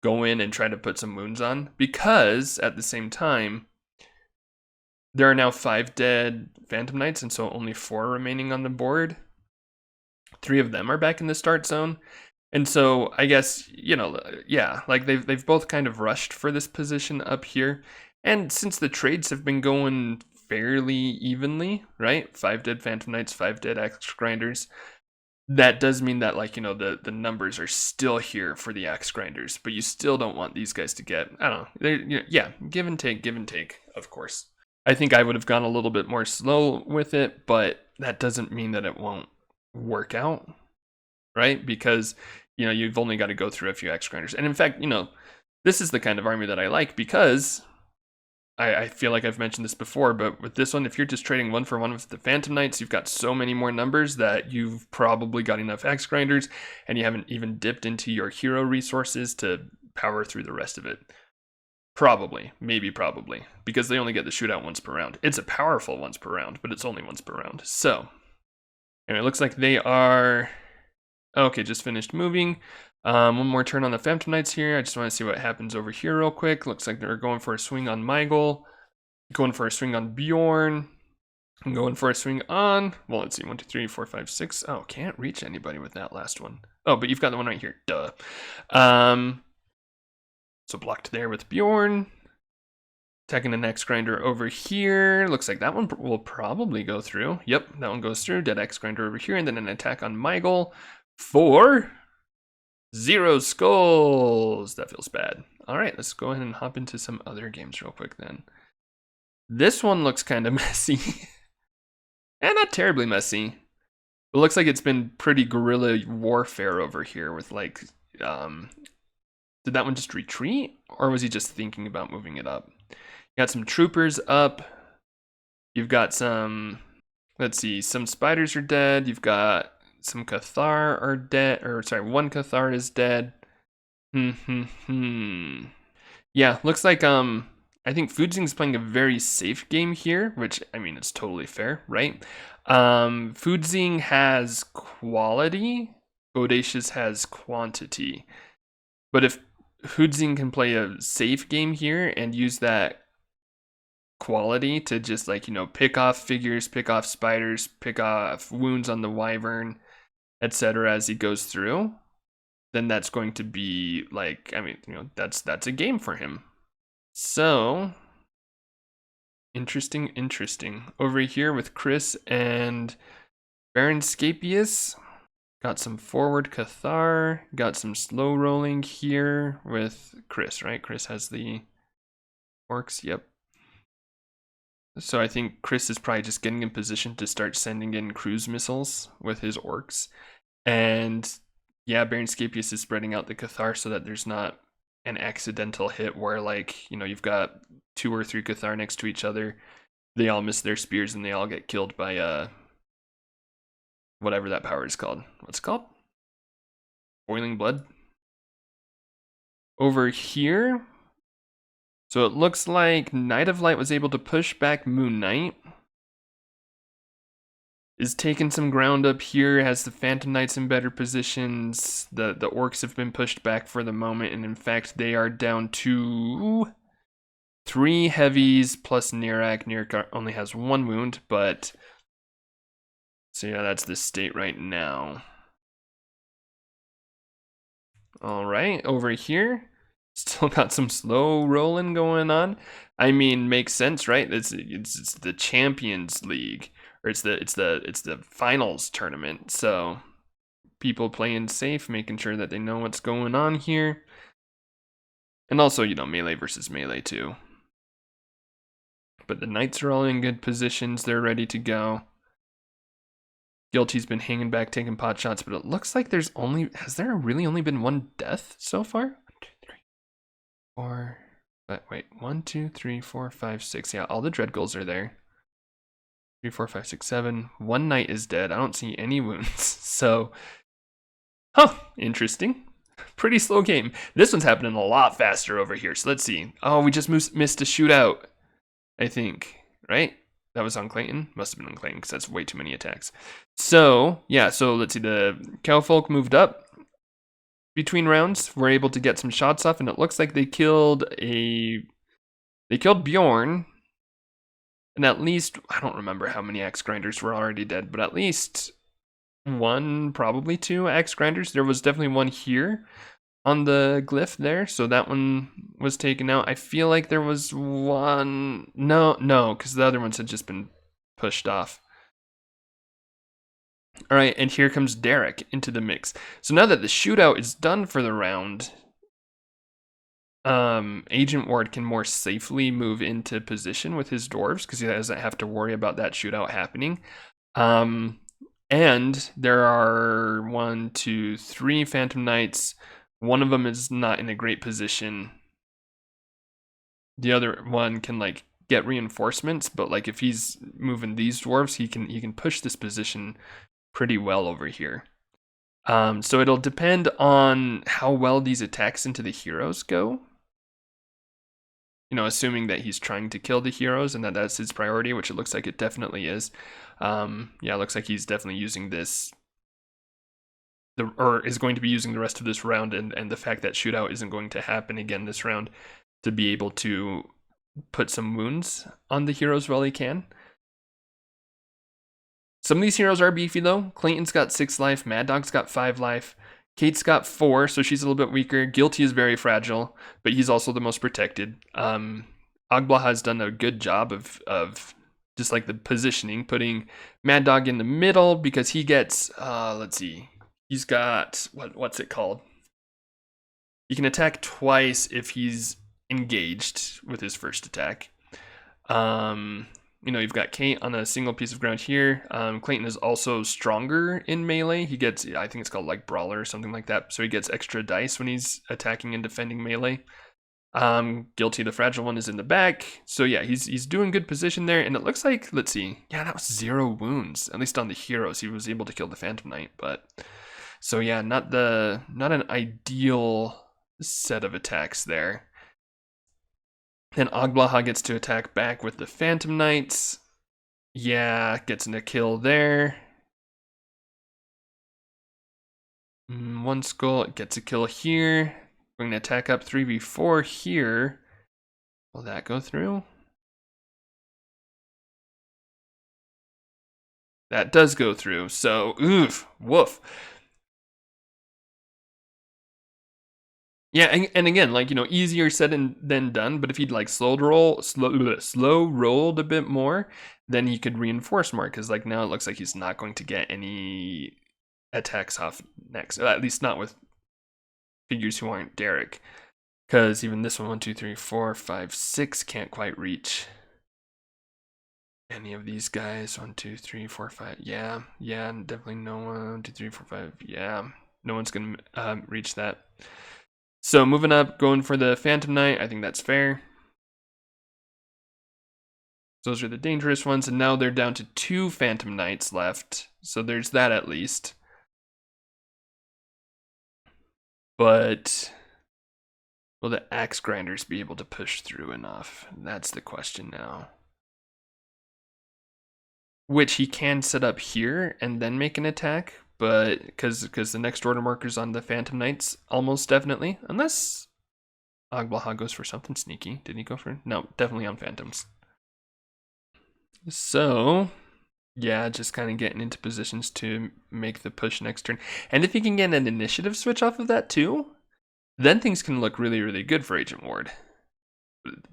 go in and try to put some wounds on. Because at the same time, there are now 5 dead Phantom Knights, and so only 4 remaining on the board. 3 of them are back in the start zone. And so I guess, you know, yeah, like they've both kind of rushed for this position up here. And since the trades have been going fairly evenly, right? 5 dead Phantom Knights, 5 dead Axe Grinders. That does mean that, like, you know, the numbers are still here for the Axe Grinders, but you still don't want these guys to get, I don't know, you know, yeah, give and take, of course. I think I would have gone a little bit more slow with it, but that doesn't mean that it won't work out, right? Because, you know, you've only got to go through a few Axe Grinders. And in fact, you know, this is the kind of army that I like because I feel like I've mentioned this before, but with this one, if you're just trading 1 for 1 with the Phantom Knights, you've got so many more numbers that you've probably got enough Axe Grinders, and you haven't even dipped into your hero resources to power through the rest of it. Probably, maybe probably, because they only get the shootout once per round. It's a powerful once per round, but it's only once per round. So, and it looks like they are, okay, just finished moving. One more turn on the Phantom Knights here. I just want to see what happens over here real quick. Looks like they're going for a swing on Michael, going for a swing on Bjorn, I'm going for a swing on, well, let's see, 1, 2, 3, 4, 5, 6. Oh, can't reach anybody with that last one. Oh, but you've got the one right here, duh. So blocked there with Bjorn. Attacking the next grinder over here. Looks like that one will probably go through. Yep, that one goes through. Dead X grinder over here, and then an attack on Michael for 0 skulls. That feels bad. All right, let's go ahead and hop into some other games real quick then. This one looks kind of messy. And not terribly messy. It looks like it's been pretty guerrilla warfare over here with like, did that one just retreat? Or was he just thinking about moving it up? You got some troopers up. You've got some, let's see, some spiders are dead. You've got some Cathar are dead, or sorry, 1 Cathar is dead. Yeah, looks like I think Fudzing's playing a very safe game here, which I mean it's totally fair, right? Fudzing has quality, Bodacious has quantity. But if Fudzing can play a safe game here and use that quality to just like, you know, pick off figures, pick off spiders, pick off wounds on the wyvern, etc. as he goes through, then that's going to be like, I mean, you know, that's a game for him. So interesting. Over here with Chris and Baronscapius, got some forward Cathar, got some slow rolling here with Chris, right? Chris has the orcs, yep. So I think Chris is probably just getting in position to start sending in cruise missiles with his orcs. And yeah, Baronscapius is spreading out the Cathar so that there's not an accidental hit where, like, you know, you've got 2 or 3 Cathar next to each other. They all miss their spears and they all get killed by whatever that power is called. What's it called? Boiling Blood. Over here, so it looks like Knight of Light was able to push back Moon Knight. Is taking some ground up here, has the Phantom Knights in better positions. The Orcs have been pushed back for the moment, and in fact they are down to 3 heavies plus Nirak. Nirak only has 1 wound, but so yeah, that's the state right now. All right, over here, still got some slow rolling going on. I mean, makes sense, right? It's the Champions League, or it's the finals tournament. So people playing safe, making sure that they know what's going on here, and also, you know, melee versus melee too. But the knights are all in good positions; they're ready to go. Guilty's been hanging back, taking pot shots, but it looks like has there really only been 1 death so far? 1, 2, 3, 4. But wait, 1, 2, 3, 4, 5, 6. Yeah, all the dread ghouls are there. 3, 4, 5, 6, 7. One knight is dead. I don't see any wounds. So, interesting. Pretty slow game. This one's happening a lot faster over here. So let's see. Oh, we just missed a shootout, I think, right? That was on Clayton? Must have been on Clayton because that's way too many attacks. So, yeah, so let's see. The Cowfolk moved up between rounds. We're able to get some shots off, and it looks like they killed Bjorn. And at least, I don't remember how many axe grinders were already dead, but at least one, probably two axe grinders. There was definitely one here on the glyph there, so that one was taken out. I feel like there was one. No, because the other ones had just been pushed off. All right, and here comes Derek into the mix. So now that the shootout is done for the round, Agent Ward can more safely move into position with his dwarves because he doesn't have to worry about that shootout happening. And there are 1, 2, 3 Phantom Knights. One of them is not in a great position. The other one can like get reinforcements, but like if he's moving these dwarves, he can push this position pretty well over here. So it'll depend on how well these attacks into the heroes go. You know, assuming that he's trying to kill the heroes and that that's his priority, which it looks like it definitely is. Yeah, it looks like he's definitely using this, or is going to be using the rest of this round, and the fact that shootout isn't going to happen again this round to be able to put some wounds on the heroes while he can. Some of these heroes are beefy though. Clayton's got 6 life, Mad Dog's got 5 life, Kate's got 4, so she's a little bit weaker. Guilty is very fragile, but he's also the most protected. Agblah has done a good job of just like the positioning, putting Mad Dog in the middle because he gets, let's see, he's got, what's it called? He can attack twice if he's engaged with his first attack. You know, you've got Kate on a single piece of ground here. Clayton is also stronger in melee. He gets, I think it's called like Brawler or something like that. So he gets extra dice when he's attacking and defending melee. Guilty, the fragile one, is in the back. So yeah, he's doing good position there. And it looks like, let's see, yeah, that was 0 wounds. At least on the heroes, he was able to kill the Phantom Knight. But so yeah, not an ideal set of attacks there. Then Agblaha gets to attack back with the Phantom Knights. Yeah, gets a kill there. One skull gets a kill here. We're going to attack up 3v4 here. Will that go through? That does go through. So, oof, woof. Yeah, and again, like, you know, easier said than done, but if he'd like slow rolled a bit more, then he could reinforce more, because like now it looks like he's not going to get any attacks off next, at least not with figures who aren't Derek, because even this one, 1, 2, 3, 4, 5, 6 can't quite reach any of these guys. 1, 2, 3, 4, 5. Yeah, definitely no 1, 2, 3, 4, 5. Yeah, no one's gonna reach that. So moving up, going for the Phantom Knight, I think that's fair. Those are the dangerous ones, and now they're down to 2 Phantom Knights left. So there's that at least. But will the Axe Grinders be able to push through enough? That's the question now. Which he can set up here and then make an attack, but because the next order marker's on the Phantom Knights, almost definitely. Unless Agblaha goes for something sneaky. Did he go for? No, definitely on Phantoms. So, yeah, just kind of getting into positions to make the push next turn. And if he can get an initiative switch off of that too, then things can look really, really good for Agent Ward.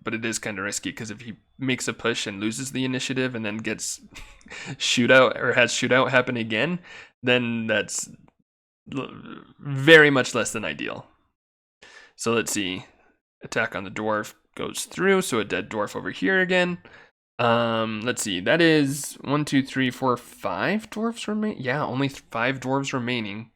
But it is kind of risky, because if he makes a push and loses the initiative and then gets shootout, or has shootout happen again, then that's very much less than ideal. So let's see. Attack on the dwarf goes through, so a dead dwarf over here again. Let's see. That is 1, 2, 3, 4, 5 dwarves remain. Yeah, only 5 dwarves remaining.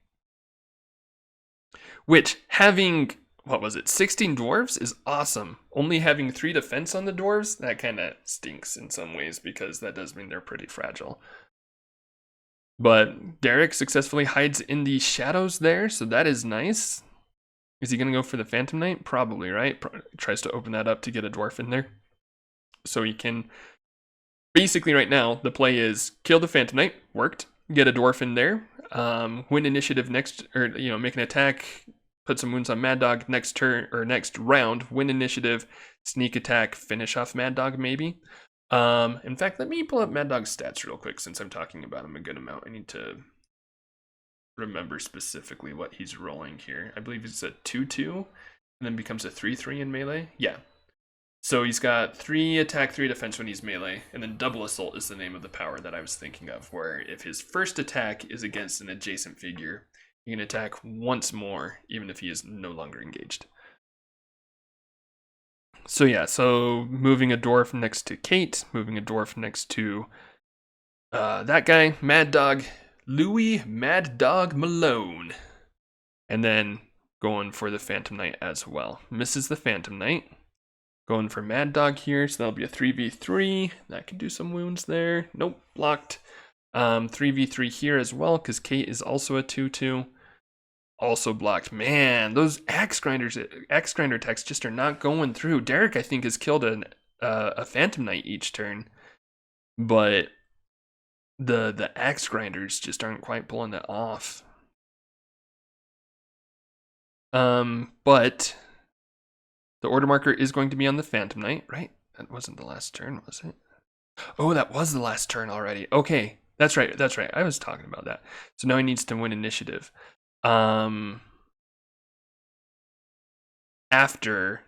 Which, having what was it, 16 dwarves is awesome. Only having 3 defense on the dwarves, that kind of stinks in some ways because that does mean they're pretty fragile. But Derek successfully hides in the shadows there, so that is nice. Is he going to go for the Phantom Knight? Probably, right? Tries to open that up to get a dwarf in there. So he can... Basically right now, the play is kill the Phantom Knight, worked. Get a dwarf in there, win initiative next, or make an attack, put some wounds on Mad Dog next turn, or next round, win initiative, sneak attack, finish off Mad Dog maybe. In fact, let me pull up Mad Dog's stats real quick since I'm talking about him a good amount. I need to remember specifically what he's rolling here. I believe it's a 2-2 and then becomes a 3-3 in melee. Yeah. So he's got 3 attack, 3 defense when he's melee, and then double assault is the name of the power that I was thinking of, where if his first attack is against an adjacent figure, he can attack once more, even if he is no longer engaged. So yeah, so moving a dwarf next to Kate, moving a dwarf next to that guy, Mad Dog, Louis Mad Dog Malone. And then going for the Phantom Knight as well. Misses the Phantom Knight. Going for Mad Dog here, so that'll be a 3v3. That could do some wounds there. Nope, blocked. 3v3 here as well, because Kate is also a 2-2. Also blocked. Man, those axe grinder attacks just are not going through. Derek, I think, has killed a Phantom Knight each turn, but the axe grinders just aren't quite pulling that off. But the order marker is going to be on the Phantom Knight, right? That wasn't the last turn, was it? Oh, that was the last turn already. Okay, that's right. I was talking about that. So now he needs to win initiative. After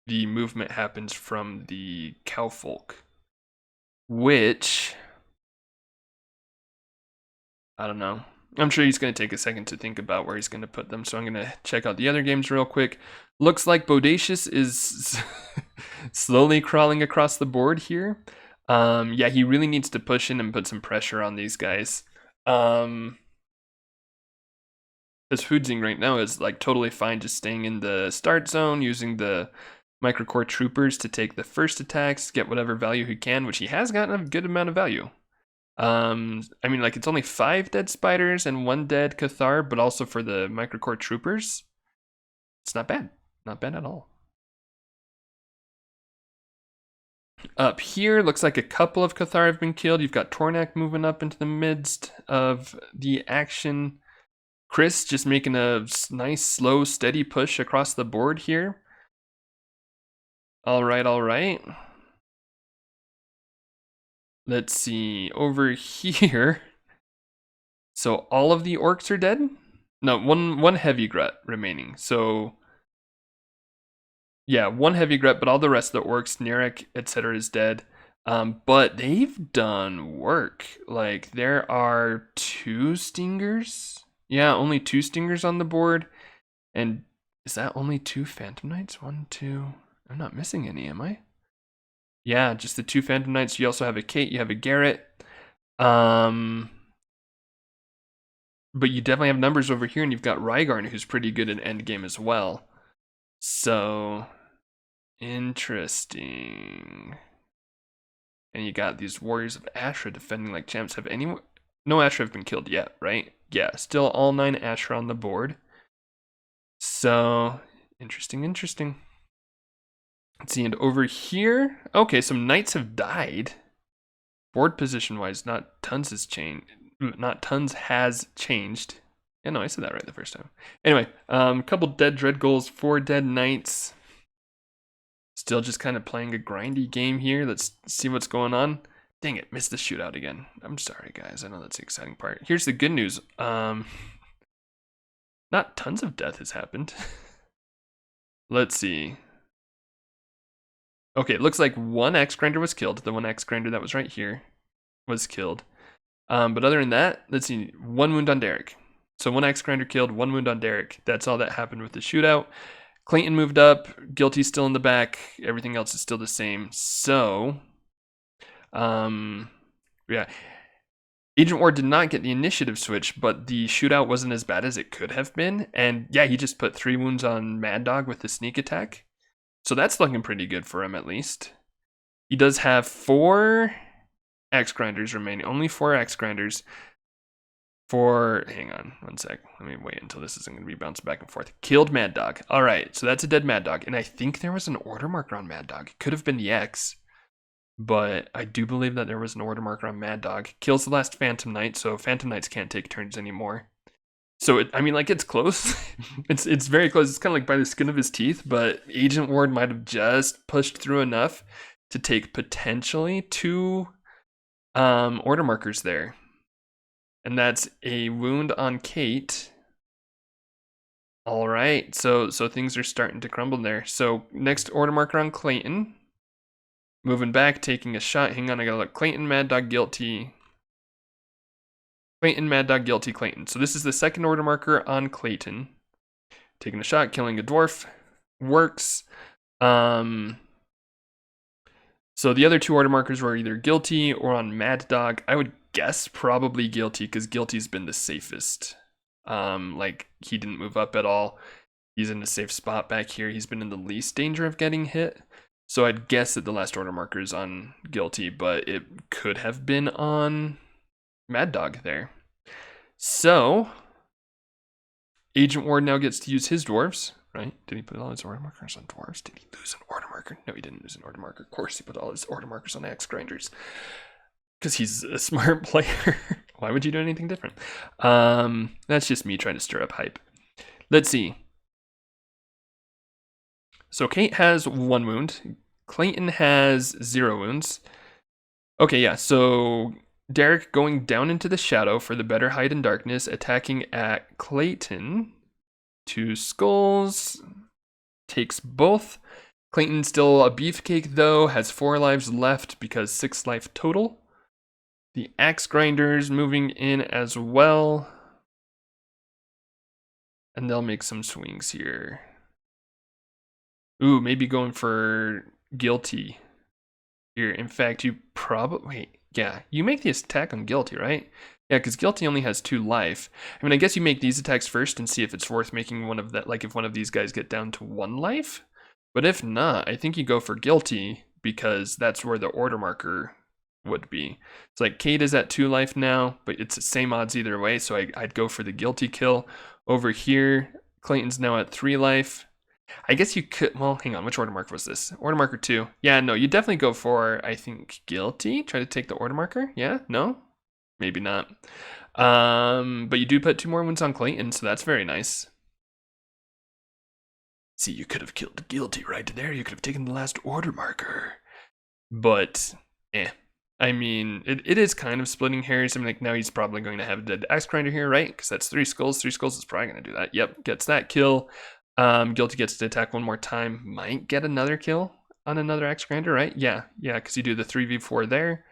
the movement happens from the Cowfolk, which I don't know. I'm sure he's going to take a second to think about where he's going to put them, so I'm going to check out the other games real quick. Looks like Bodacious is slowly crawling across the board here. Yeah, he really needs to push in and put some pressure on these guys. This Foodzing right now is like totally fine just staying in the start zone, using the Microcore Troopers to take the first attacks, get whatever value he can, which he has gotten a good amount of value. I mean, like, it's only 5 dead spiders and 1 dead Cathar, but also for the Microcore Troopers, it's not bad. Not bad at all. Up here, looks like a couple of Cathar have been killed. You've got Tornak moving up into the midst of the action. Chris just making a nice, slow, steady push across the board here. All right. Let's see, over here. So all of the orcs are dead? No, one heavy glut remaining. So yeah, 1 heavy glut, but all the rest of the orcs, Nerek, etc. is dead. But they've done work. Like, there are 2 stingers. Yeah, only 2 stingers on the board. And is that only 2 Phantom Knights? 1, 2. I'm not missing any, am I? Yeah, just the 2 Phantom Knights. You also have a Kate, you have a Garrett. But you definitely have numbers over here, and you've got Rygarn, who's pretty good in endgame as well. So, interesting. And you got these Warriors of Ashra defending like champs. Have anyone... No Ashra have been killed yet, right? Yeah, still all 9 Ashra on the board. So, interesting. Let's see, and over here... Okay, some Knights have died. Board position-wise, not tons has changed. Yeah, no, I said that right the first time. Anyway, couple dead Dread Goals, 4 dead Knights. Still just kind of playing a grindy game here. Let's see what's going on. Dang it, missed the shootout again. I'm sorry, guys. I know that's the exciting part. Here's the good news. Not tons of death has happened. Let's see. Okay, it looks like 1 X Grinder was killed. The 1 X Grinder that was right here was killed. But other than that, let's see. 1 wound on Derek. So 1 X Grinder killed, 1 wound on Derek. That's all that happened with the shootout. Clayton moved up. Guilty's still in the back. Everything else is still the same. So, yeah. Agent Ward did not get the initiative switch, but the shootout wasn't as bad as it could have been. And yeah, he just put 3 wounds on Mad Dog with the sneak attack. So that's looking pretty good for him, at least. He does have 4 axe grinders remaining. Only 4 axe grinders. Hang on one sec. Let me wait until this isn't going to be bouncing back and forth. Killed Mad Dog. All right, so that's a dead Mad Dog. And I think there was an order marker on Mad Dog. It could have been the X, but I do believe that there was an order marker on Mad Dog. Kills the last Phantom Knight, so Phantom Knights can't take turns anymore. So, it's close. it's very close. It's kind of like by the skin of his teeth, but Agent Ward might have just pushed through enough to take potentially 2 order markers there. And that's a wound on Kate. All right, so things are starting to crumble there. So next order marker on Clayton. Moving back, taking a shot. Hang on, I gotta look. Clayton, Mad Dog, Guilty. Clayton, Mad Dog, Guilty, Clayton. So this is the second order marker on Clayton. Taking a shot, killing a dwarf. Works. So the other 2 order markers were either Guilty or on Mad Dog. I would guess probably Guilty, because Guilty's been the safest. He didn't move up at all. He's in a safe spot back here. He's been in the least danger of getting hit. So I'd guess that the last order marker is on Guilty, but it could have been on Mad Dog there. So Agent Ward now gets to use his dwarves, right? Did he put all his order markers on dwarves? Did he lose an order marker? No, he didn't lose an order marker. Of course he put all his order markers on axe grinders, because he's a smart player. Why would you do anything different? That's just me trying to stir up hype. Let's see. So Kate has 1 wound. Clayton has 0 wounds. Okay, yeah, so Derek going down into the shadow for the better hide in darkness, attacking at Clayton. 2 skulls. Takes both. Clayton still a beefcake though, has 4 lives left because 6 life total. The axe grinders moving in as well. And they'll make some swings here. Ooh, maybe going for Guilty here. In fact, you probably, you make the attack on Guilty, right? Yeah, because Guilty only has 2 life. I guess you make these attacks first and see if it's worth making one of that, like if one of these guys get down to 1 life. But if not, I think you go for Guilty, because that's where the order marker would be. It's like Kate is at 2 life now, but it's the same odds either way, so I'd go for the Guilty kill. Over here, Clayton's now at 3 life. I guess you could, well, hang on, which order marker was this? Order marker 2. Yeah, no, you definitely go for, I think, Guilty. Try to take the order marker. Yeah, no? Maybe not. But you do put 2 more wounds on Clayton, so that's very nice. See, you could have killed Guilty right there. You could have taken the last order marker. But, it is kind of splitting hairs. Now he's probably going to have a dead axe grinder here, right? Because that's 3 skulls. 3 skulls is probably going to do that. Yep, gets that kill. Guilty gets to attack 1 more time. Might get another kill on another axe grinder, right? Yeah, because you do the 3v4 there.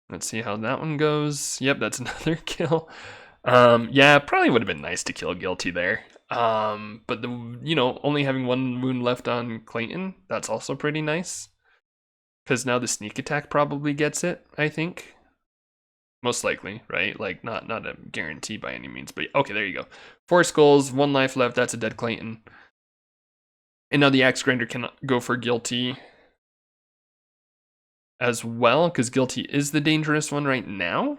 Let's see how that one goes. Yep, that's another kill. Probably would have been nice to kill Guilty there. But only having 1 wound left on Clayton, that's also pretty nice. Because now the sneak attack probably gets it, I think. Most likely, right? Like, not a guarantee by any means, but okay, there you go. 4 skulls, 1 life left, that's a dead Clayton. And now the axe grinder can go for Guilty as well, because Guilty is the dangerous one right now.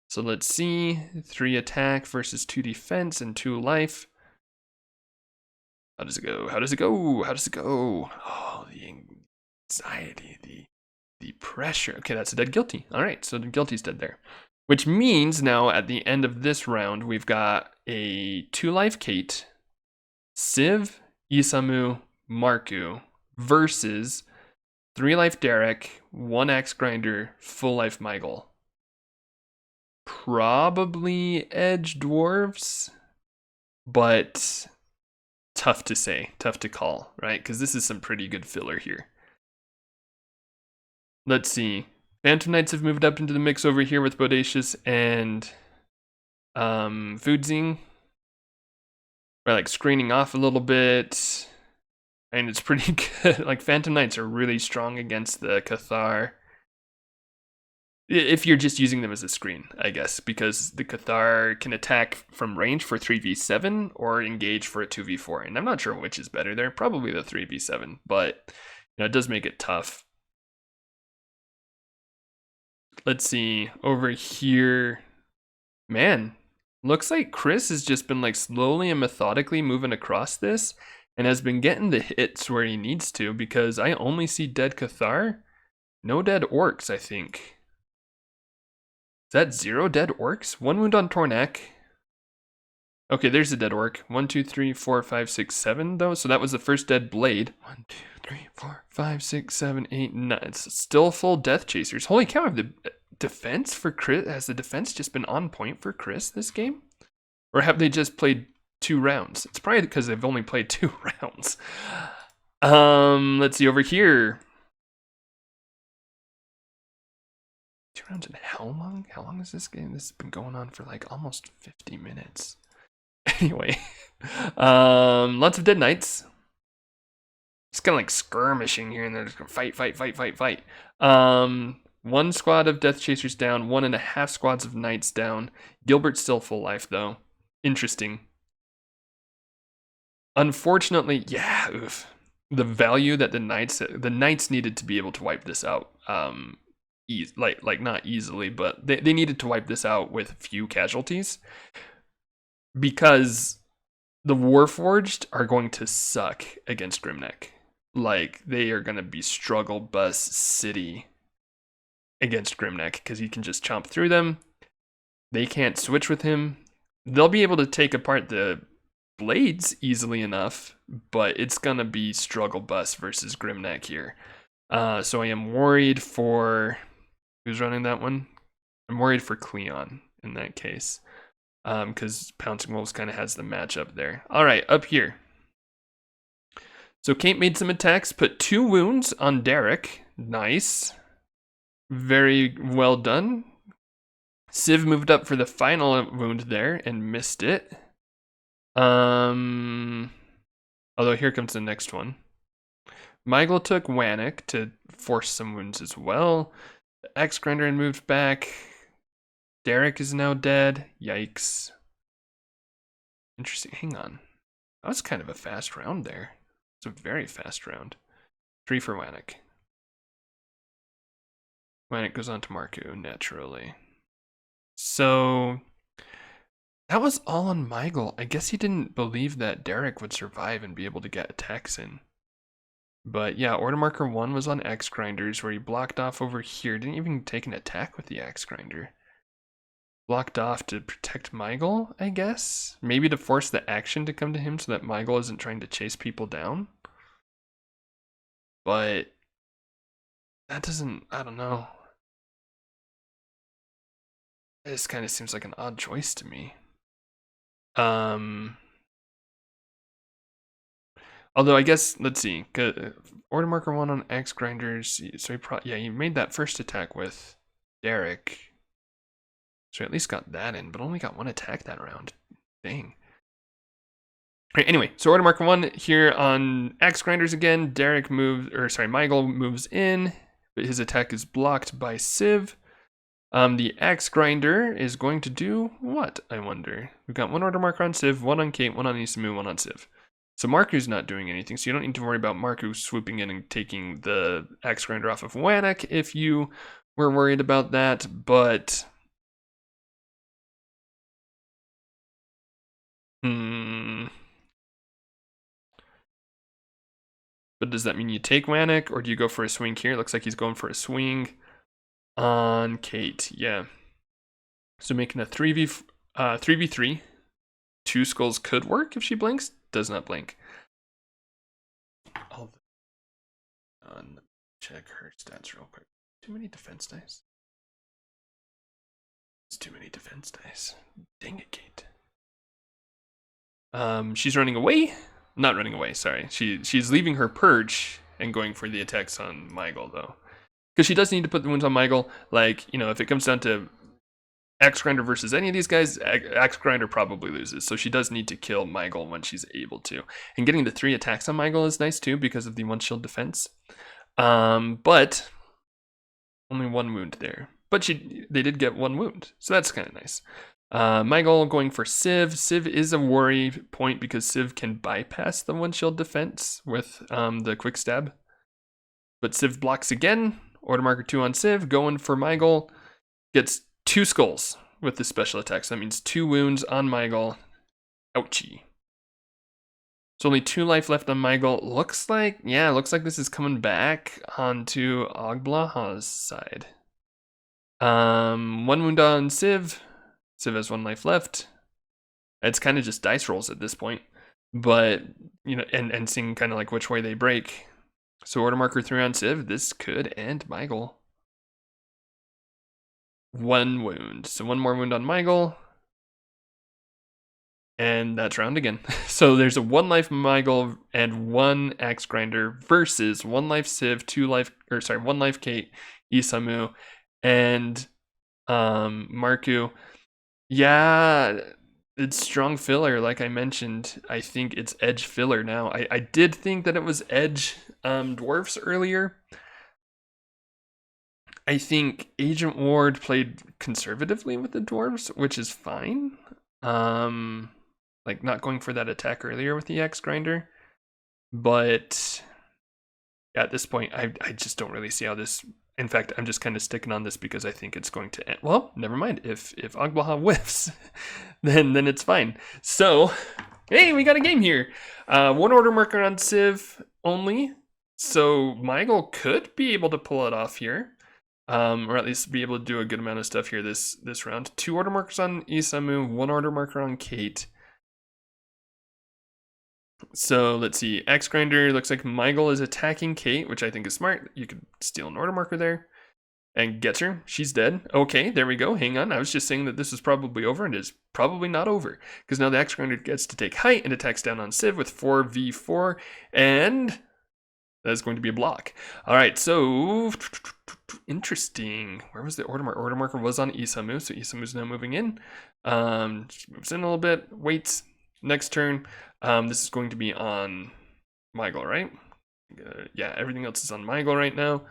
So let's see, 3 attack versus 2 defense and 2 life. How does it go? How does it go? How does it go? Oh, the anxiety, the pressure. Okay, that's a dead Guilty. All right, so the Guilty's dead there. Which means now at the end of this round, we've got a 2 life Kate, Civ, Isamu, Marku versus 3 life Derek, 1 axe grinder, full life Michael. Probably edge dwarves, but tough to say, tough to call, right? Because this is some pretty good filler here. Let's see. Phantom Knights have moved up into the mix over here with Bodacious and Foodzing. We're like screening off a little bit. And it's pretty good. Like, Phantom Knights are really strong against the Cathar. If you're just using them as a screen, I guess, because the Cathar can attack from range for 3v7 or engage for a 2v4. And I'm not sure which is better there. Probably the 3v7, but it does make it tough. Let's see, over here. Man, looks like Chris has just been like slowly and methodically moving across this and has been getting the hits where he needs to, because I only see dead Cathar, no dead orcs, I think. Is that 0 dead orcs? 1 wound on Tornak. Okay, there's a dead orc. 1, 2, 3, 4, 5, 6, 7 though. So that was the first dead blade. 1, 2, 3, 4, 5, 6, 7, 8, 9. It's still full death chasers. Holy cow, the defense for Chris, has the defense just been on point for Chris this game? Or have they just played 2 rounds? It's probably because they've only played 2 rounds. Let's see over here. 2 rounds and how long? How long is this game? This has been going on for like almost 50 minutes. Anyway, lots of dead knights. Just kind of like skirmishing here, and they're just gonna fight. 1 squad of death chasers down, 1.5 squads of knights down. Gilbert's still full life though. Interesting. Unfortunately, yeah, oof. The value that the knights needed to be able to wipe this out. Like not easily, but they needed to wipe this out with few casualties, because the Warforged are going to suck against Grimneck. Like, they are going to be struggle bus city against Grimneck, because he can just chomp through them. They can't switch with him. They'll be able to take apart the blades easily enough, but it's going to be struggle bus versus Grimneck here. So I am worried for... Who's running that one? I'm worried for Cleon in that case, because Pouncing Wolves kind of has the matchup there. All right, up here. So Kate made some attacks, put 2 wounds on Derek. Nice. Very well done. Civ moved up for the final wound there and missed it. Although here comes the next one. Michael took Wannock to force some wounds as well. Axe Grinder and moved back. Derek is now dead. Yikes. Interesting. Hang on. That was kind of a fast round there. It's a very fast round. 3 for Wannock. Wannock goes on to Marku, naturally. So that was all on Michael. I guess he didn't believe that Derek would survive and be able to get attacks in. But yeah, order marker 1 was on Axe Grinders, where he blocked off over here. Didn't even take an attack with the Axe Grinder. Blocked off to protect Michael, I guess? Maybe to force the action to come to him so that Michael isn't trying to chase people down? But that doesn't, I don't know. This kind of seems like an odd choice to me. Although I guess, let's see, order marker 1 on Axe Grinders, so he made that first attack with Derek. So at least got that in, but only got 1 attack that round. Dang. Right, anyway, so order marker 1 here on Axe Grinders again. Michael moves in, but his attack is blocked by Civ. The Axe Grinder is going to do what, I wonder? We've got 1 order marker on Civ, 1 on Kate, 1 on Isamu, 1 on Civ. So Marku's not doing anything, so you don't need to worry about Marku swooping in and taking the Axe Grinder off of Wannock if you were worried about that, but... But does that mean you take Wannock, or do you go for a swing here? Looks like he's going for a swing on Kate, yeah. So making a 3v3. 2 skulls could work if she blinks. Does not blink. Check her stats real quick. Too many defense dice. It's too many defense dice. Dang it, Kate. She's running away. Not running away. Sorry. She's leaving her perch and going for the attacks on Michael though, because she does need to put the wounds on Michael. Like, you know, if it comes down to Axe Grinder versus any of these guys, Axe Grinder probably loses. So she does need to kill Michael when she's able to. And getting the 3 attacks on Michael is nice too because of the 1 shield defense. But only 1 wound there. but they did get 1 wound, so that's kind of nice. Michael going for Civ. Civ is a worry point because Civ can bypass the 1 shield defense with the quick stab. But Civ blocks again. Order marker 2 on Civ, going for Michael. Gets 2 skulls with the special attacks. That means 2 wounds on Michael. Ouchie. So only 2 life left on Michael. Looks like this is coming back onto Ogblah's side. 1 wound on Civ. Civ has 1 life left. It's kind of just dice rolls at this point. But, you know, and seeing kind of like which way they break. So order marker 3 on Civ. This could end Michael. 1 wound. So 1 more wound on Michael. And that's round again. So there's a 1 life Michael and 1 axe grinder versus 1 life Civ, 1 life Kate, Isamu, and Marku. Yeah, it's strong filler, like I mentioned. I think it's edge filler now. I did think that it was edge dwarves earlier. I think Agent Ward played conservatively with the dwarves, which is fine. Like not going for that attack earlier with the axe grinder. But at this point, I just don't really see how this... In fact, I'm just kind of sticking on this because I think it's going to end. Well, never mind. If Ogbaha whiffs, then it's fine. So, hey, we got a game here. 1 order marker on Civ only. So Michael could be able to pull it off here. Or at least be able to do a good amount of stuff here this round. 2 order markers on Isamu, 1 order marker on Kate. So let's see, Axe Grinder, looks like Michael is attacking Kate, which I think is smart. You could steal an order marker there. And gets her, she's dead. Okay, there we go, hang on. I was just saying that this is probably over, and it is probably not over. Because now the Axe Grinder gets to take height and attacks down on Civ with 4v4. And that is going to be a block. Alright, so interesting. Where was the order marker? Order marker was on Isamu, so Isamu's now moving in. Moves in a little bit, waits. Next turn, this is going to be on Michael, right? Yeah, everything else is on Michael right now.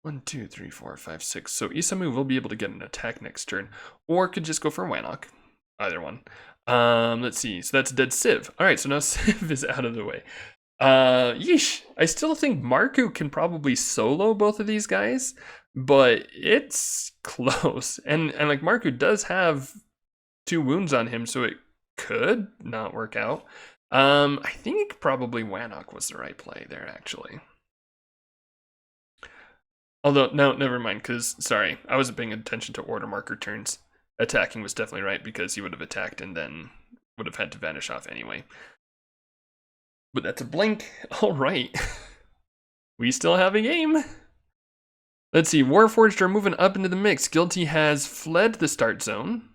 1, 2, 3, 4, 5, 6. So Isamu will be able to get an attack next turn, or could just go for Wanok. Either one. Let's see. So that's dead Civ. All right, so now Civ is out of the way. Yeesh. I still think Marku can probably solo both of these guys, but it's close. And like Marku does have 2 wounds on him, so it could not work out. I think probably Wanok was the right play there, actually. Although, no, never mind, because, sorry, I wasn't paying attention to order marker turns. Attacking was definitely right, because he would have attacked and then would have had to vanish off anyway. But that's a blink. All right. We still have a game. Let's see, Warforged are moving up into the mix. Guilty has fled the start zone.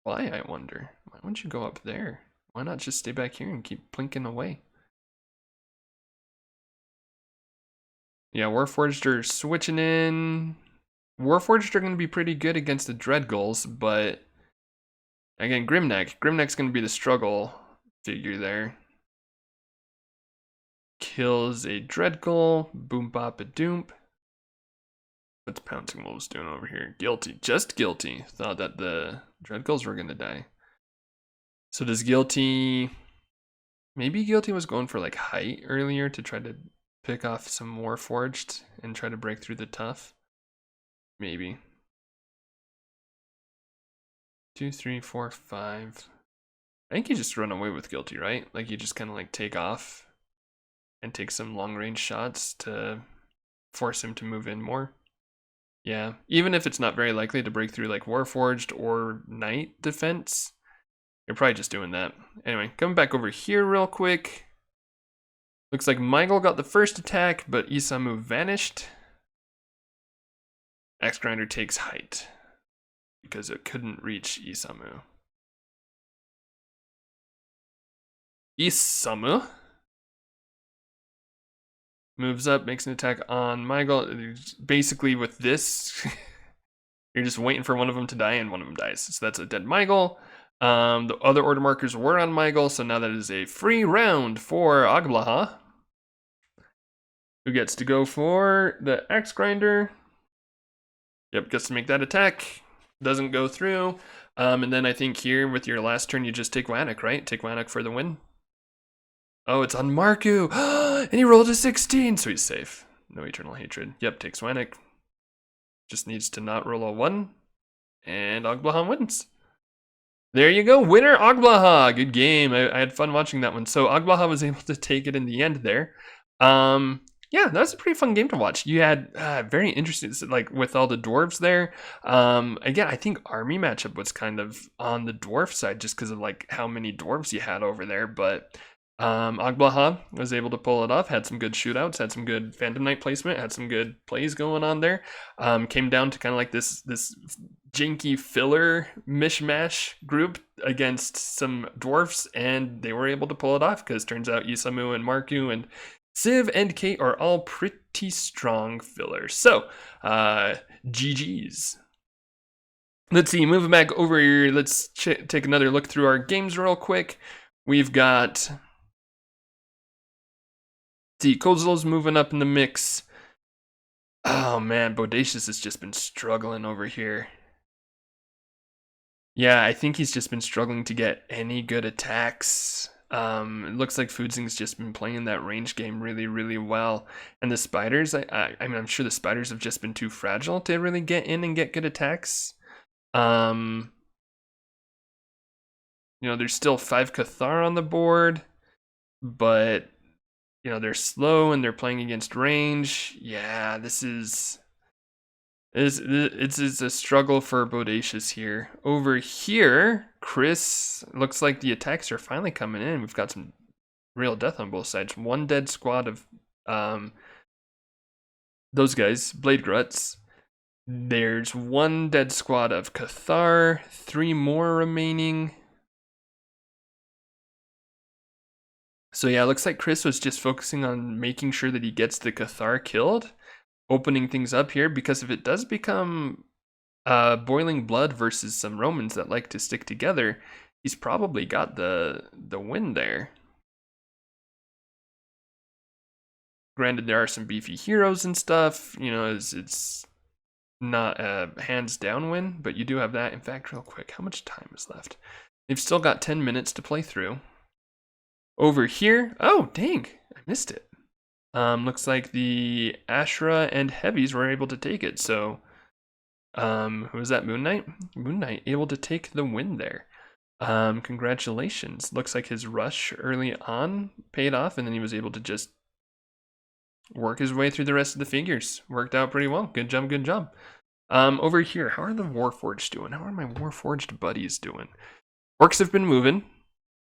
Why, I wonder? Why wouldn't you go up there? Why not just stay back here and keep plinking away? Yeah, Warforged are switching in. Warforged are going to be pretty good against the Dreadgulls, but again, Grimneck's going to be the struggle figure there. Kills a Dreadgull. Boom bop a doomp. What's Pouncing Wolves doing over here? Guilty. Just Guilty. Thought that the Dreadgulls were going to die. So does Guilty... Maybe Guilty was going for like height earlier to try to pick off some Warforged and try to break through the tough. Maybe. 2, 3, 4, 5. I think you just run away with Guilty, right? Like you just kind of like take off and take some long range shots to force him to move in more. Yeah, even if it's not very likely to break through like Warforged or Knight defense, you're probably just doing that. Anyway, coming back over here real quick. Looks like Michael got the first attack, but Isamu vanished. Axe Grinder takes height because it couldn't reach Isamu. Isamu moves up, makes an attack on Michael. Basically with this, you're just waiting for one of them to die and one of them dies. So that's a dead Michael. The other order markers were on Michael, so now that is a free round for Oglaha, who gets to go for the Axe Grinder. Yep, gets to make that attack. Doesn't go through. And then I think here with your last turn, you just take Wannock, right? Take Wannock for the win. Oh, it's on Marku. And he rolled a 16, so he's safe. No Eternal Hatred. Yep, takes Wannock. Just needs to not roll a 1. And Ogblaha wins. There you go, winner Ogblaha. Good game. I had fun watching that one. So Ogblaha was able to take it in the end there. Yeah, that was a pretty fun game to watch. You had very interesting, like with all the dwarves there. Again, I think army matchup was kind of on the dwarf side just because of like how many dwarves you had over there. But Ogblaha was able to pull it off, had some good shootouts, had some good Phantom Knight placement, had some good plays going on there. Came down to kind of like this janky filler mishmash group against some dwarfs, and they were able to pull it off because turns out Isamu and Marku and Civ and Kate are all pretty strong fillers. So, GG's. Let's see, moving back over here, let's take another look through our games real quick. We've got... See, Kozlo's moving up in the mix. Oh man, Bodacious has just been struggling over here. Yeah, I think he's just been struggling to get any good attacks. It looks like Foodsing's just been playing that range game really, really well. And the spiders, I mean, I'm sure the spiders have just been too fragile to really get in and get good attacks. You know, there's still 5 Cathar on the board, but you know, they're slow and they're playing against range. Yeah, this is it's a struggle for Bodacious here. Over here, Chris, looks like the attacks are finally coming in. We've got some real death on both sides. One dead squad of those guys, Blade Gruts. There's one dead squad of Cathar, 3 more remaining. So yeah, it looks like Chris was just focusing on making sure that he gets the Cathar killed, opening things up here, because if it does become Boiling Blood versus some Romans that like to stick together, he's probably got the win there. Granted, there are some beefy heroes and stuff, you know, it's not a hands down win, but you do have that. In fact, real quick, how much time is left? They've still got 10 minutes to play through. Over here, oh dang, I missed it. Looks like the Ashra and Heavies were able to take it, so who was that, Moon Knight? Moon Knight able to take the win there. Congratulations. Looks like his rush early on paid off, and then he was able to just work his way through the rest of the figures. Worked out pretty well. Good job, good job. Over here, how are the Warforged doing? How are my Warforged buddies doing? Orcs have been moving.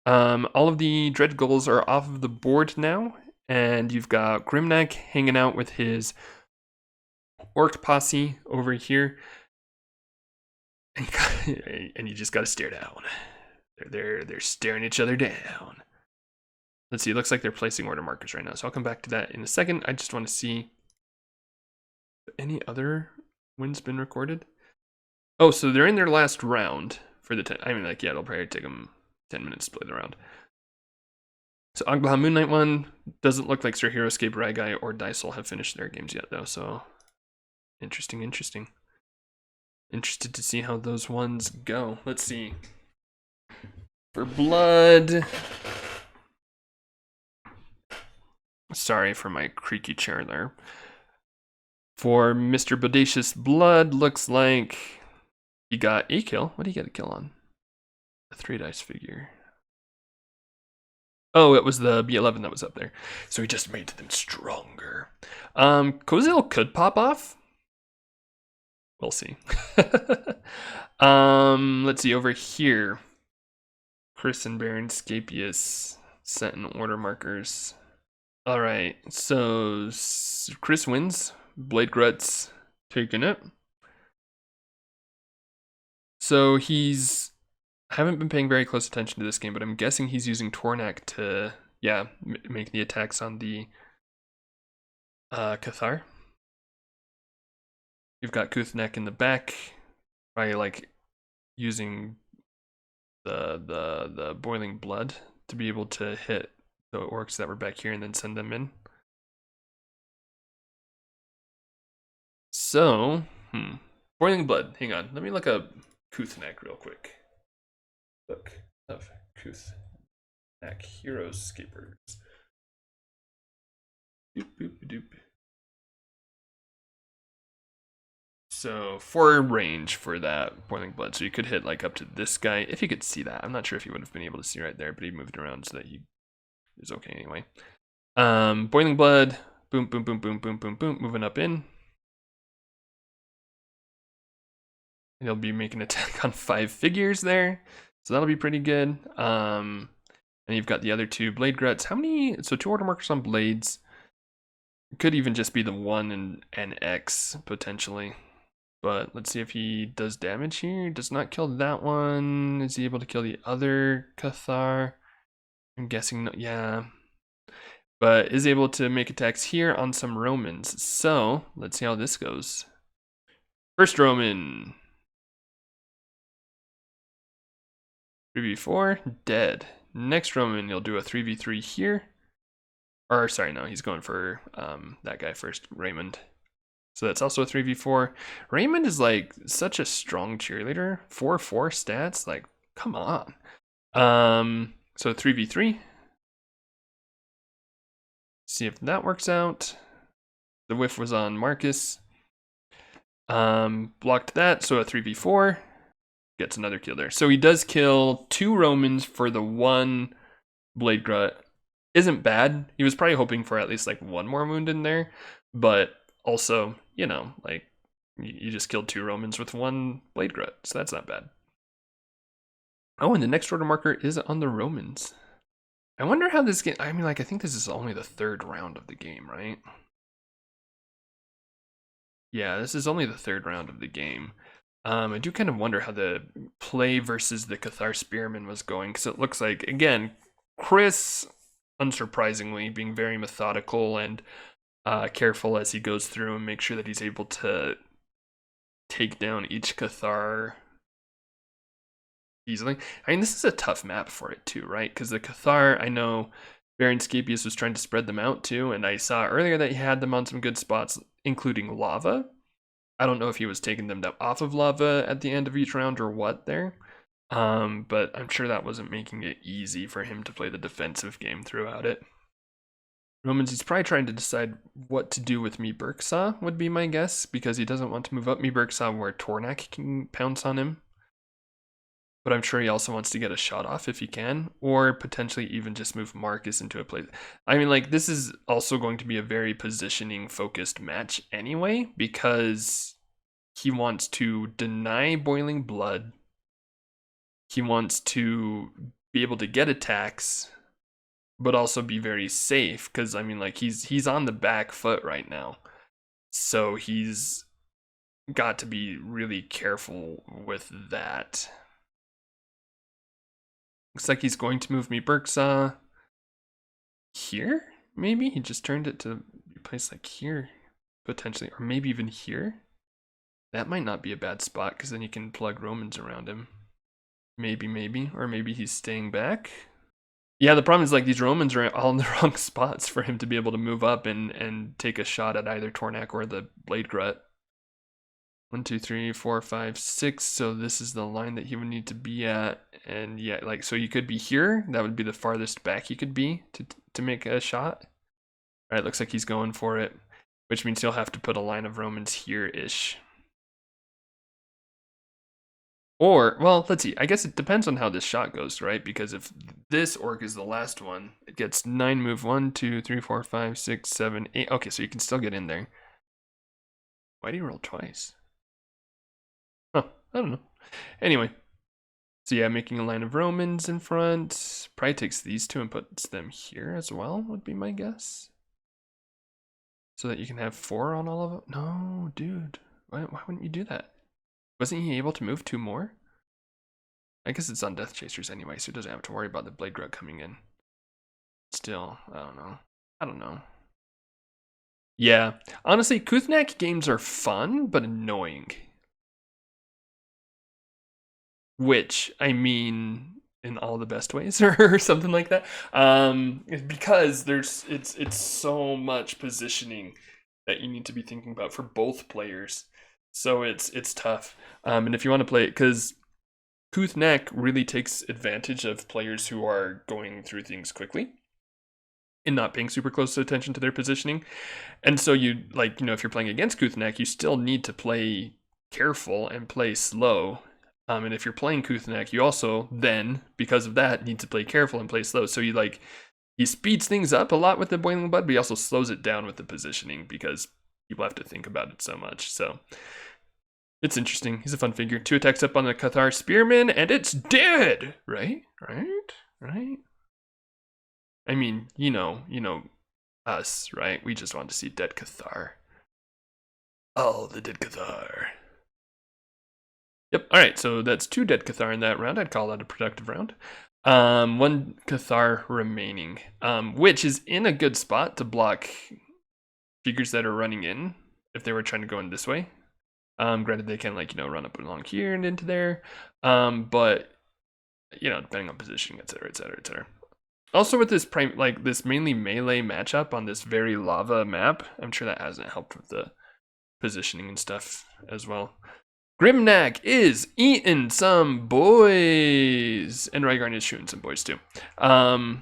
All of the Dread Goals are off of the board now, and you've got Grimneck hanging out with his Orc posse over here. And you just gotta stare down. They're staring each other down. Let's see, it looks like they're placing order markers right now, so I'll come back to that in a second. I just want to see any other wins been recorded. Oh, so they're in their last round for the 10. I mean, like, yeah, it'll probably take them 10 minutes to play the round. So Ogblaha Moon Knight won. Doesn't look like Sir Heroscape, Ragai, or Dysel have finished their games yet, though, so interesting. Interested to see how those ones go. Let's see. For blood... Sorry for my creaky chair there. For Mr. BodaciousBlood, looks like he got a kill. What did he get a kill on? A 3 dice figure. Oh, it was the B11 that was up there. So he just made them stronger. Kozil could pop off. We'll see. Let's see, over here. Chris and Baron Scapius set in order markers. Alright, so Chris wins. Blade Gruts taking it. So he's... I haven't been paying very close attention to this game, but I'm guessing he's using Tornak to, yeah, make the attacks on the Cathar. You've got Kuthnek in the back, probably like using the Boiling Blood to be able to hit the orcs that were back here and then send them in. So, Boiling Blood. Hang on. Let me look up Kuthnak real quick. Look of Kuthnak Heroscapers. Doop, doop, doop. So 4 range for that Boiling Blood. So you could hit like up to this guy if you could see that. I'm not sure if you would have been able to see right there, but he moved around so that he is okay anyway. Boiling Blood. Boom, boom, boom, boom, boom, boom, boom. Moving up in. He'll be making an attack on 5 figures there. So that'll be pretty good. And you've got the other 2 Blade Gruts. How many? So 2 Order Markers on Blades. It could even just be the 1 and X potentially. But let's see if he does damage here. Does not kill that one. Is he able to kill the other Cathar? I'm guessing no, yeah. But is able to make attacks here on some Romans. So let's see how this goes. First Roman. 3v4, dead. Next Roman, you'll do a 3v3 here. Or sorry, no, he's going for that guy first, Raymond. So that's also a 3v4. Raymond is like such a strong cheerleader. 4-4 stats, like come on. So 3v3. See if that works out. The whiff was on Marcus. Blocked that, so a 3v4. Gets another kill there. So he does kill 2 Romans for the 1 Blade Grut. Isn't bad. He was probably hoping for at least like 1 more wound in there, but also, you know, like you just killed 2 Romans with 1 Blade Grut, so that's not bad. Oh, and the next order marker is on the Romans. I wonder how this game, I mean, like, I think this is only the 3rd round of the game, right? Yeah, this is only the 3rd round of the game. I do kind of wonder how the play versus the Cathar Spearman was going, because it looks like, again, Chris, unsurprisingly, being very methodical and careful as he goes through and make sure that he's able to take down each Cathar easily. I mean, this is a tough map for it too, right? Because the Cathar, I know Baron Scapius was trying to spread them out too, and I saw earlier that he had them on some good spots, including lava. I don't know if he was taking them off of lava at the end of each round or what there, but I'm sure that wasn't making it easy for him to play the defensive game throughout it. Romans, he's probably trying to decide what to do with Me Berksaw, would be my guess, because he doesn't want to move up Me Berksaw where Tornak can pounce on him. But I'm sure he also wants to get a shot off if he can, or potentially even just move Marcus into a place. I mean, like, this is also going to be a very positioning focused match anyway, because he wants to deny Boiling Blood. He wants to be able to get attacks, but also be very safe, because I mean, like, he's on the back foot right now. So he's got to be really careful with that. Looks like he's going to move Me Berksaw here, maybe? He just turned it to be placed like here, potentially, or maybe even here. That might not be a bad spot, because then you can plug Romans around him. Maybe, or maybe he's staying back. Yeah, the problem is, like, these Romans are all in the wrong spots for him to be able to move up and take a shot at either Tornak or the Blade Grut. 1, 2, 3, 4, 5, 6. So this is the line that he would need to be at. And yeah, like, so you could be here. That would be the farthest back he could be to make a shot. All right, looks like he's going for it, which means he'll have to put a line of Romans here-ish. Or, well, let's see. I guess it depends on how this shot goes, right? Because if this orc is the last one, it gets 9 move. 1, 2, 3, 4, 5, 6, 7, 8. Okay, so you can still get in there. Why do you roll twice? Huh, I don't know. Anyway, so yeah, making a line of Romans in front. Probably takes these 2 and puts them here as well, would be my guess. So that you can have 4 on all of them. No, dude. Why wouldn't you do that? Wasn't he able to move 2 more? I guess it's on Death Chasers anyway, so he doesn't have to worry about the Blade Grut coming in. Still, I don't know. Yeah, honestly, Kuthnak games are fun, but annoying. Which, I mean, in all the best ways, or something like that. Because it's so much positioning that you need to be thinking about for both players. So it's tough. And if you want to play it, because Kuthnak really takes advantage of players who are going through things quickly and not paying super close attention to their positioning. And so you, like, you know, if you're playing against Kuthnak, you still need to play careful and play slow. And if you're playing Kuthnak, you also then, because of that, need to play careful and play slow. So he speeds things up a lot with the Boiling Blood, but he also slows it down with the positioning because people have to think about it so much. So it's interesting. He's a fun figure. 2 attacks up on the Cathar Spearman, and it's dead! Right? I mean, you know us, right? We just want to see dead Cathar. Oh, the dead Cathar. Yep, alright, so that's 2 dead Cathar in that round. I'd call that a productive round. 1 Cathar remaining, which is in a good spot to block figures that are running in if they were trying to go in this way. Granted, they can, like, you know, run up along here and into there, but, you know, depending on positioning, etc., etc., etc. Also, with this this mainly melee matchup on this very lava map, I'm sure that hasn't helped with the positioning and stuff as well. Grimnak is eating some boys, and Rygarn is shooting some boys too. Oh,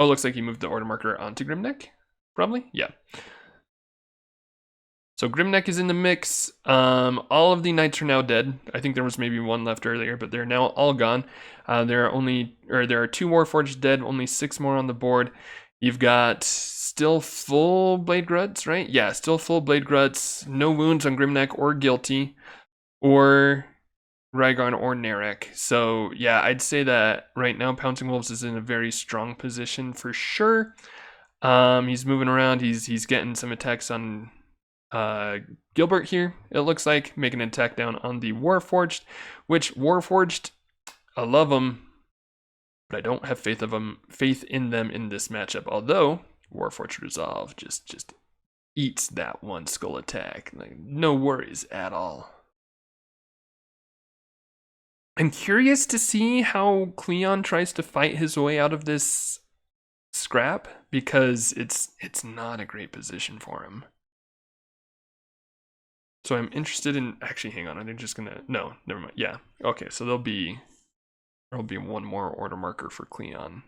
looks like he moved the order marker onto Grimnak, probably. Yeah. So Grimnak is in the mix. All of the knights are now dead. I think there was maybe 1 left earlier, but they're now all gone. There are 2 Warforged dead, only 6 more on the board. You've got still full Blade Gruts, right? Yeah, still full Blade Gruts. No wounds on Grimnak or Guilty, or Rygarn or Narek. So yeah, I'd say that right now Pouncing Wolves is in a very strong position for sure. He's moving around. He's getting some attacks on Gilbert here, it looks like, making an attack down on the Warforged, which Warforged, I love them, but I don't have faith in them in this matchup. Although Warforged Resolve just eats that 1 skull attack, like no worries at all. I'm curious to see how Cleon tries to fight his way out of this scrap, because it's not a great position for him. So I'm interested in, actually, hang on, I'm just gonna, no, never mind. Yeah, okay, so there'll be 1 more order marker for Cleon.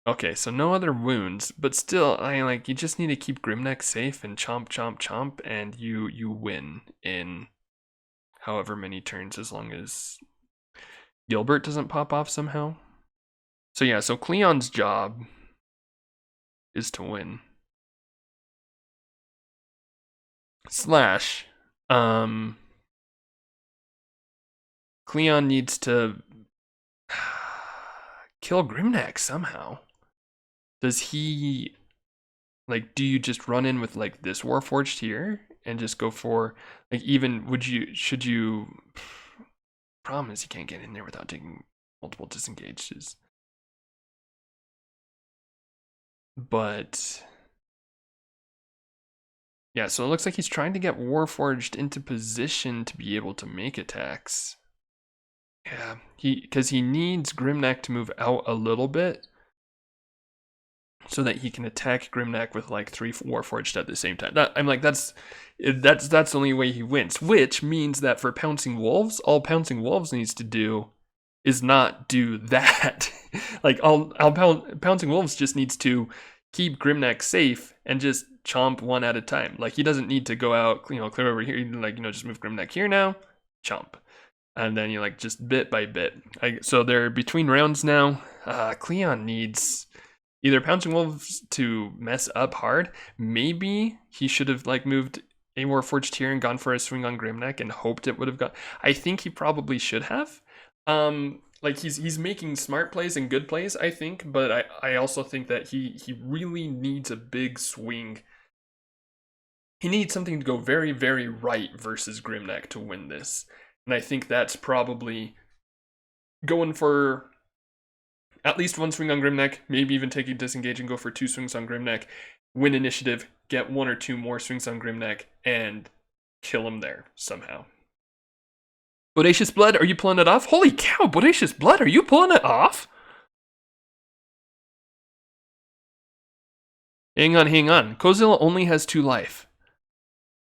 Okay, so no other wounds, but still, you just need to keep Grimnak safe and chomp, chomp, chomp, and you win in however many turns, as long as Gilbert doesn't pop off somehow. So yeah, so Cleon's job is to win. Slash, Cleon needs to kill Grimnak somehow. Does he, like, do you just run in with, like, this Warforged here and just go for, like, even, should you, problem is you can't get in there without taking multiple disengages. But yeah, so it looks like he's trying to get Warforged into position to be able to make attacks. Yeah, because he needs Grimnak to move out a little bit so that he can attack Grimnak with like 3 Warforged at the same time. That's the only way he wins, which means that for Pouncing Wolves, all Pouncing Wolves needs to do is not do that. Like, Pouncing Wolves just needs to keep Grimnak safe and just chomp 1 at a time. Like, he doesn't need to go out, clear over here, just move Grimnak here now, chomp. And then you just bit by bit. So they're between rounds now. Cleon needs either Pouncing Wolves to mess up hard. Maybe he should have moved a Warforged here and gone for a swing on Grimnak and hoped it would have gone. I think he probably should have. He's making smart plays and good plays, I think, but I also think that he really needs a big swing. He needs something to go very, very right versus Grimnak to win this. And I think that's probably going for at least 1 swing on Grimnak, maybe even take a disengage and go for 2 swings on Grimnak, win initiative, get 1 or 2 more swings on Grimnak, and kill him there somehow. BodaciousBlood, are you pulling it off? Holy cow, BodaciousBlood, are you pulling it off? Hang on. Kozil only has 2 life.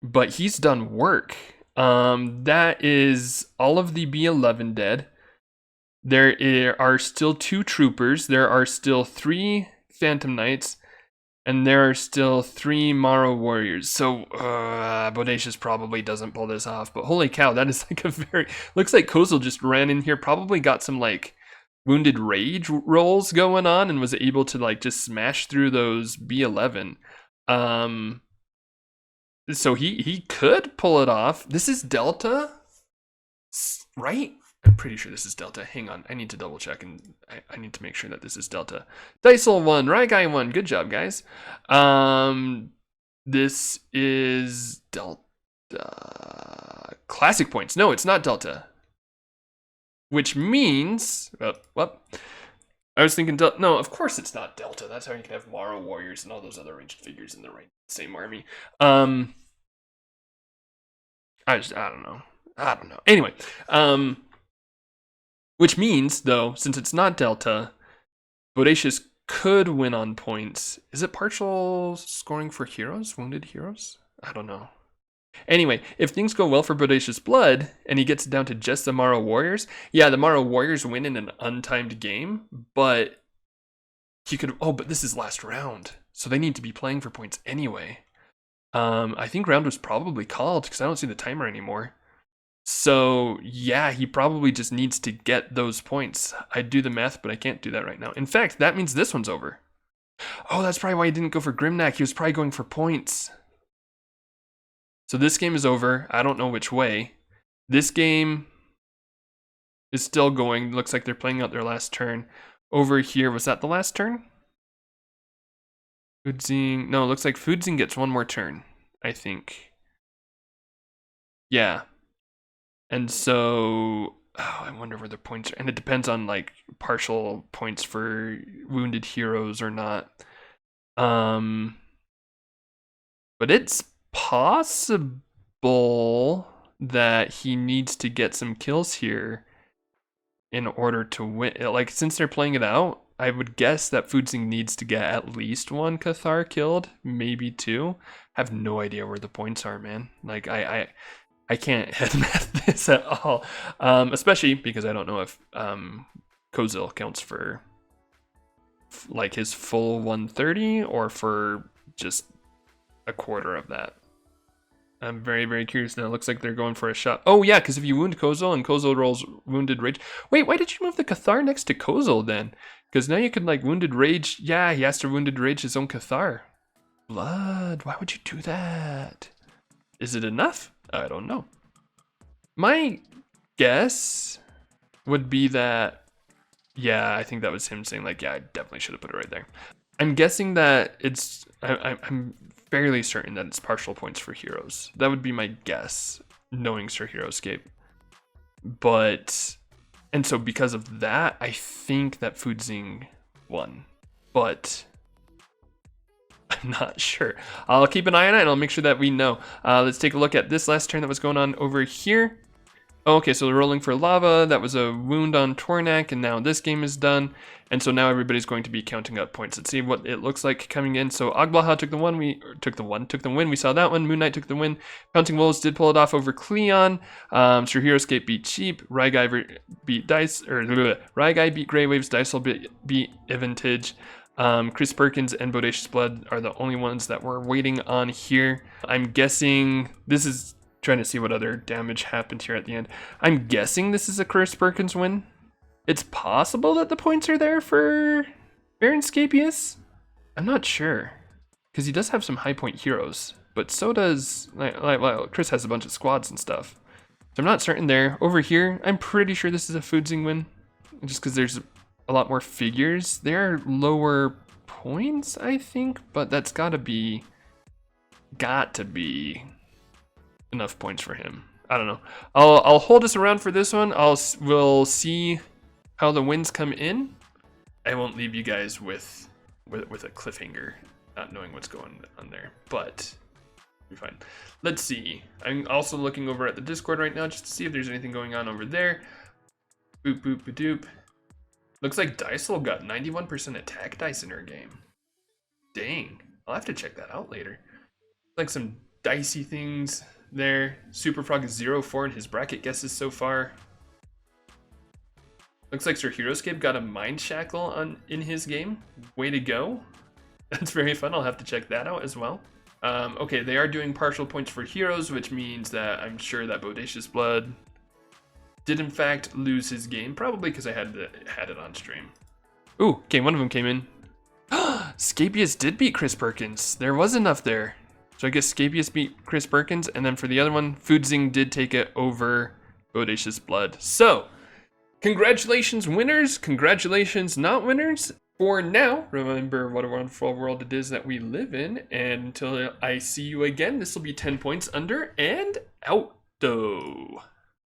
but he's done work. That is all of the B11 dead. There are still 2 troopers. There are still 3 Phantom Knights. And there are still 3 Morrow Warriors. So, Bodacious probably doesn't pull this off. But holy cow, that is like a very... Looks like Kozel just ran in here, probably got some like Wounded Rage rolls going on and was able to like just smash through those B11. So he could pull it off. This is Delta, right? I'm pretty sure this is Delta. Hang on, I need to double check, and I need to make sure that this is Delta. Dysel won, Ryguy won. Good job, guys. This is Delta. Classic points. No, it's not Delta. Which means, well, I was thinking Delta. No, of course it's not Delta. That's how you can have Morrow Warriors and all those other ranged figures in the same army. I don't know. Anyway, which means, though, since it's not Delta, Bodacious could win on points. Is it partial scoring for heroes? Wounded heroes? I don't know. Anyway, if things go well for BodaciousBlood, and he gets down to just the Morrow Warriors, yeah, the Morrow Warriors win in an untimed game, but he could... Oh, but this is last round, so they need to be playing for points anyway. I think round was probably called, because I don't see the timer anymore. So, yeah, he probably just needs to get those points. I'd do the math, but I can't do that right now. In fact, that means this one's over. Oh, that's probably why he didn't go for Grimnack. He was probably going for points. So this game is over. I don't know which way. This game is still going. Looks like they're playing out their last turn. Over here, was that the last turn? Foodzing. No, it looks like Foodzing gets one more turn, I think. Yeah. And so, I wonder where the points are. And it depends on like partial points for wounded heroes or not. But it's possible that he needs to get some kills here in order to win. Like, since they're playing it out, I would guess that Foodzing needs to get at least 1 Cathar killed, maybe 2. I have no idea where the points are, man. Like, I can't head math this at all, especially because I don't know if Kozel counts for like his full 130 or for just a quarter of that. I'm very, very curious now. It looks like they're going for a shot. Oh yeah, because if you wound Kozel and Kozel rolls Wounded Rage. Wait, why did you move the Cathar next to Kozel then? Because now you could like Wounded Rage. Yeah, he has to Wounded Rage his own Cathar. Blood, why would you do that? Is it enough? I don't know. My guess would be that, yeah, I think that was him saying like, yeah, I definitely should have put it right there. I'm guessing that it's, I'm fairly certain that it's partial points for heroes. That would be my guess, knowing Sir Heroscape. But, and so because of that, I think that Foodzing won. But I'm not sure. I'll keep an eye on it and I'll make sure that we know. Let's take a look at this last turn that was going on over here. Oh, okay, so they're rolling for lava. That was a wound on Tornak, and now this game is done. And so now everybody's going to be counting up points. Let's see what it looks like coming in. So Agbaha took the win. We saw that one. Moon Knight took the win. Counting Wolves did pull it off over Cleon. Sir Heroscape beat Cheap. Ryguy beat Ryguy beat Grey Waves. Dysel beat Eventage. Chris Perkins and BodaciousBlood are the only ones that we're waiting on here. I'm guessing this is trying to see what other damage happened here at the end. I'm guessing this is a Chris Perkins win. It's possible that the points are there for Baron Scapius. I'm not sure, because he does have some high point heroes, but so does well, Chris has a bunch of squads and stuff. So I'm not certain there. Over here, I'm pretty sure this is a Foodzing win, just because there's a lot more figures. There are lower points, I think, but that's got to be enough points for him. I don't know. I'll hold us around for this one. We'll see how the wins come in. I won't leave you guys with a cliffhanger, not knowing what's going on there, but be fine. Let's see. I'm also looking over at the Discord right now just to see if there's anything going on over there. Boop boop ba-doop. Looks like Dysel got 91% attack dice in her game. Dang, I'll have to check that out later. Like some dicey things there. Superfrog is 0-4 in his bracket guesses so far. Looks like Sir Heroscape got a Mind Shackle in his game. Way to go. That's very fun. I'll have to check that out as well. Okay, they are doing partial points for heroes, which means that I'm sure that BodaciousBlood did in fact lose his game, probably because I had it on stream. Ooh, okay, one of them came in. Scapius did beat Chris Perkins. There was enough there. So I guess Scapius beat Chris Perkins, and then for the other one, Foodzing did take it over BodaciousBlood. So, congratulations winners, congratulations not winners. For now, remember what a wonderful world it is that we live in, and until I see you again, this will be 10 points under and out.